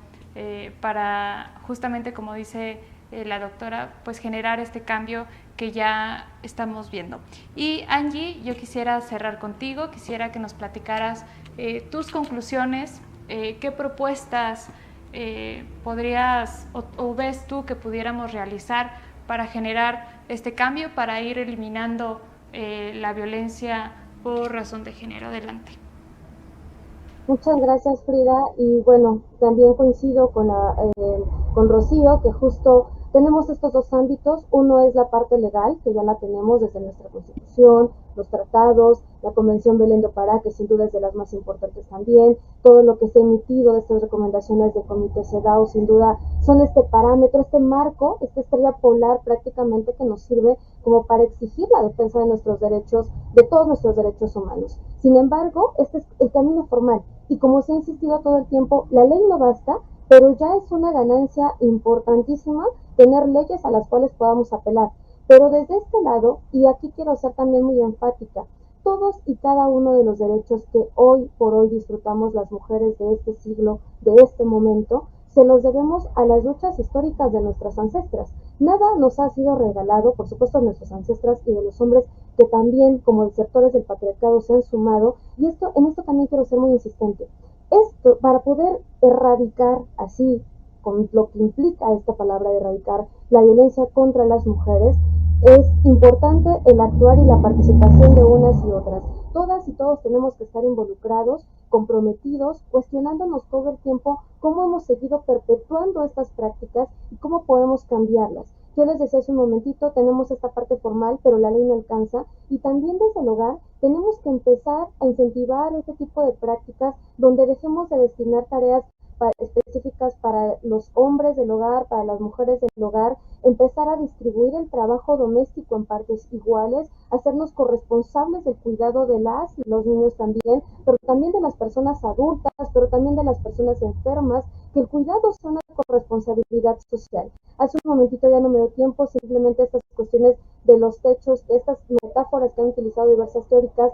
Para justamente, como dice la doctora, pues generar este cambio que ya estamos viendo. Y Angie, yo quisiera cerrar contigo, quisiera que nos platicaras tus conclusiones, qué propuestas podrías o ves tú que pudiéramos realizar para generar este cambio, para ir eliminando la violencia por razón de género. Adelante. Muchas gracias, Frida. Y bueno, también coincido con Rocío, que justo tenemos estos dos ámbitos. Uno es la parte legal, que ya la tenemos desde nuestra Constitución, los tratados, la Convención Belén do Pará, que sin duda es de las más importantes también. Todo lo que se ha emitido de estas recomendaciones de Comité CEDAW, sin duda, son este parámetro, este marco, esta estrella polar prácticamente que nos sirve como para exigir la defensa de nuestros derechos, de todos nuestros derechos humanos. Sin embargo, este es el camino formal. Y como se ha insistido todo el tiempo, la ley no basta, pero ya es una ganancia importantísima tener leyes a las cuales podamos apelar. Pero desde este lado, y aquí quiero ser también muy enfática, todos y cada uno de los derechos que hoy por hoy disfrutamos las mujeres de este siglo, de este momento, se los debemos a las luchas históricas de nuestras ancestras. Nada nos ha sido regalado, por supuesto, de nuestras ancestras y de los hombres que también, como sectores del patriarcado, se han sumado. Y en esto también quiero ser muy insistente. Esto, para poder erradicar así, con lo que implica esta palabra de erradicar la violencia contra las mujeres, es importante el actuar y la participación de unas y otras. Todas y todos tenemos que estar involucrados, comprometidos, cuestionándonos todo el tiempo cómo hemos seguido perpetuando estas prácticas y cómo podemos cambiarlas. Yo les decía hace un momentito, tenemos esta parte formal, pero la ley no alcanza, y también desde el hogar tenemos que empezar a incentivar este tipo de prácticas donde dejemos de destinar tareas específicas para los hombres del hogar, para las mujeres del hogar, empezar a distribuir el trabajo doméstico en partes iguales, hacernos corresponsables del cuidado de las y los niños también, pero también de las personas adultas, pero también de las personas enfermas, que el cuidado sea una corresponsabilidad social. Hace un momentito ya no me dio tiempo, simplemente estas cuestiones de los techos, estas metáforas que han utilizado diversas teóricas,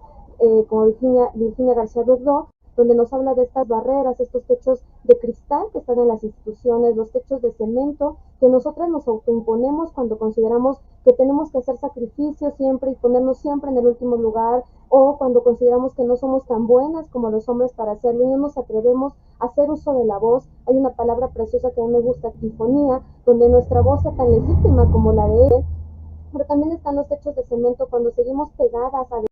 como Virginia García Berdó, donde nos habla de estas barreras, estos techos de cristal que están en las instituciones, los techos de cemento que nosotras nos autoimponemos cuando consideramos que tenemos que hacer sacrificios siempre y ponernos siempre en el último lugar, o cuando consideramos que no somos tan buenas como los hombres para hacerlo y no nos atrevemos a hacer uso de la voz. Hay una palabra preciosa que a mí me gusta, tifonía, donde nuestra voz sea tan legítima como la de él, pero también están los techos de cemento cuando seguimos pegadas a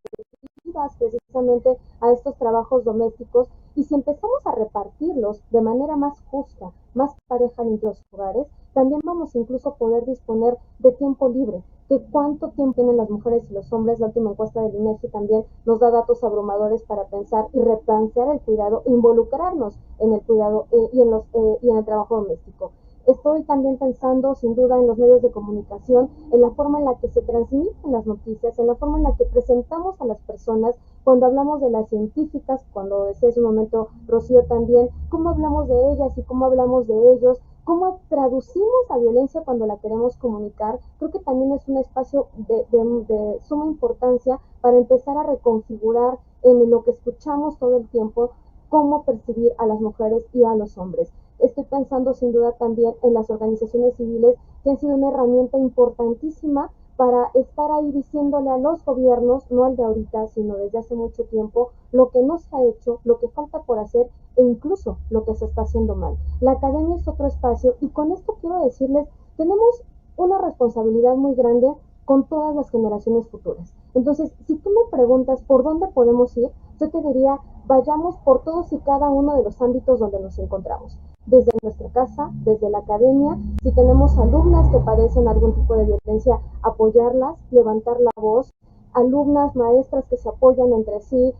precisamente a estos trabajos domésticos, y si empezamos a repartirlos de manera más justa, más pareja entre los hogares, también vamos incluso a poder disponer de tiempo libre. Que cuánto tiempo tienen las mujeres y los hombres. La última encuesta del INEGI también nos da datos abrumadores para pensar y replantear el cuidado, involucrarnos en el cuidado y en el trabajo doméstico. Estoy también pensando, sin duda, en los medios de comunicación, en la forma en la que se transmiten las noticias, en la forma en la que presentamos a las personas, cuando hablamos de las científicas, cuando decía hace un momento Rocío también, cómo hablamos de ellas y cómo hablamos de ellos, cómo traducimos la violencia cuando la queremos comunicar. Creo que también es un espacio de suma importancia para empezar a reconfigurar en lo que escuchamos todo el tiempo, cómo percibir a las mujeres y a los hombres. Estoy pensando sin duda también en las organizaciones civiles, que han sido una herramienta importantísima para estar ahí diciéndole a los gobiernos, no al de ahorita, sino desde hace mucho tiempo, lo que no se ha hecho, lo que falta por hacer e incluso lo que se está haciendo mal. La academia es otro espacio, y con esto quiero decirles, tenemos una responsabilidad muy grande con todas las generaciones futuras. Entonces, si tú me preguntas por dónde podemos ir, yo te diría, vayamos por todos y cada uno de los ámbitos donde nos encontramos. Desde nuestra casa, desde la academia, si tenemos alumnas que padecen algún tipo de violencia, apoyarlas, levantar la voz, alumnas, maestras que se apoyan entre sí,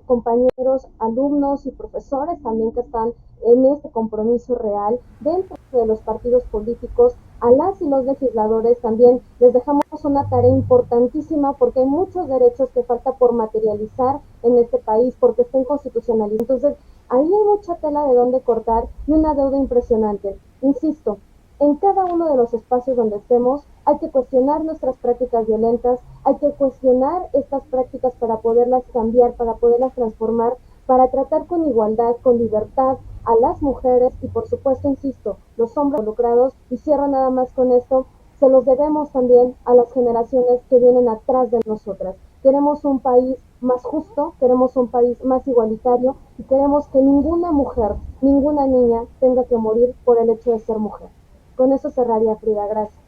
compañeros, alumnos y profesores también que están en este compromiso real dentro de los partidos políticos. A las y los legisladores también les dejamos una tarea importantísima porque hay muchos derechos que falta por materializar en este país porque estén constitucionalizados. Entonces, ahí hay mucha tela de dónde cortar y una deuda impresionante. Insisto, en cada uno de los espacios donde estemos hay que cuestionar nuestras prácticas violentas, hay que cuestionar estas prácticas para poderlas cambiar, para poderlas transformar, para tratar con igualdad, con libertad a las mujeres y por supuesto, insisto, los hombres involucrados, y cierro nada más con esto, se los debemos también a las generaciones que vienen atrás de nosotras. Queremos un país más justo, queremos un país más igualitario y queremos que ninguna mujer, ninguna niña tenga que morir por el hecho de ser mujer. Con eso cerraría, Frida, gracias.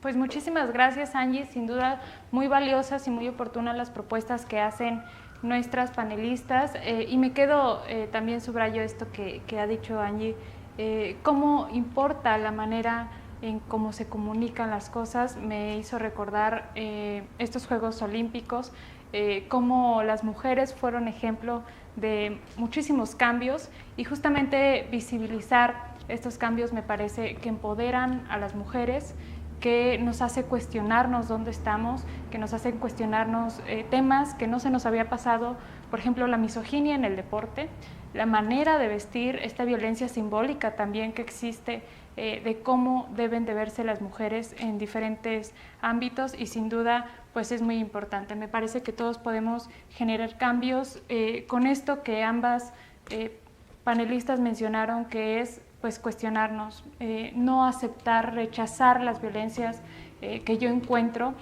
Pues muchísimas gracias, Angie, sin duda muy valiosas y muy oportunas las propuestas que hacen nuestras panelistas, y me quedo, también subrayo esto que ha dicho Angie, cómo importa la manera en cómo se comunican las cosas. Me hizo recordar estos Juegos Olímpicos, cómo las mujeres fueron ejemplo de muchísimos cambios, y justamente visibilizar estos cambios me parece que empoderan a las mujeres, que nos hace cuestionarnos dónde estamos, que nos hacen cuestionarnos temas que no se nos había pasado, por ejemplo, la misoginia en el deporte, la manera de vestir, esta violencia simbólica también que existe, de cómo deben de verse las mujeres en diferentes ámbitos, y sin duda pues es muy importante. Me parece que todos podemos generar cambios con esto que ambas panelistas mencionaron, que es pues cuestionarnos, no aceptar, rechazar las violencias que yo encuentro,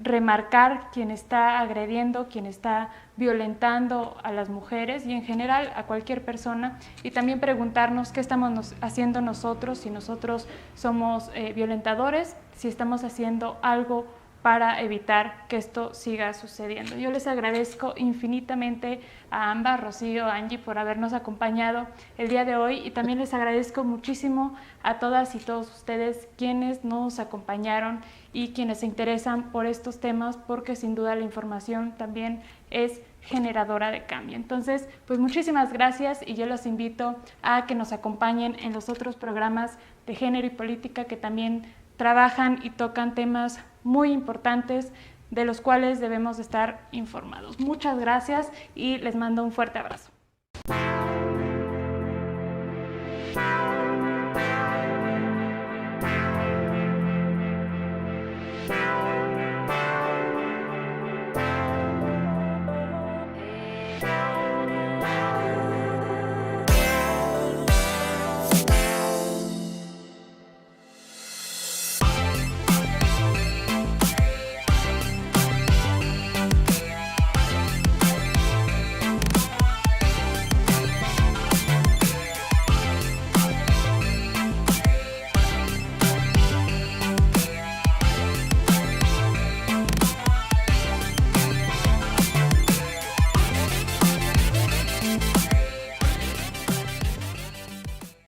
remarcar quién está agrediendo, quién está violentando a las mujeres y en general a cualquier persona, y también preguntarnos qué estamos haciendo nosotros, si nosotros somos violentadores, si estamos haciendo algo para evitar que esto siga sucediendo. Yo les agradezco infinitamente a ambas, Rocío, Angie, por habernos acompañado el día de hoy, y también les agradezco muchísimo a todas y todos ustedes quienes nos acompañaron y quienes se interesan por estos temas, porque sin duda la información también es generadora de cambio. Entonces, pues muchísimas gracias, y yo los invito a que nos acompañen en los otros programas de género y política que también trabajan y tocan temas muy importantes de los cuales debemos estar informados. Muchas gracias y les mando un fuerte abrazo.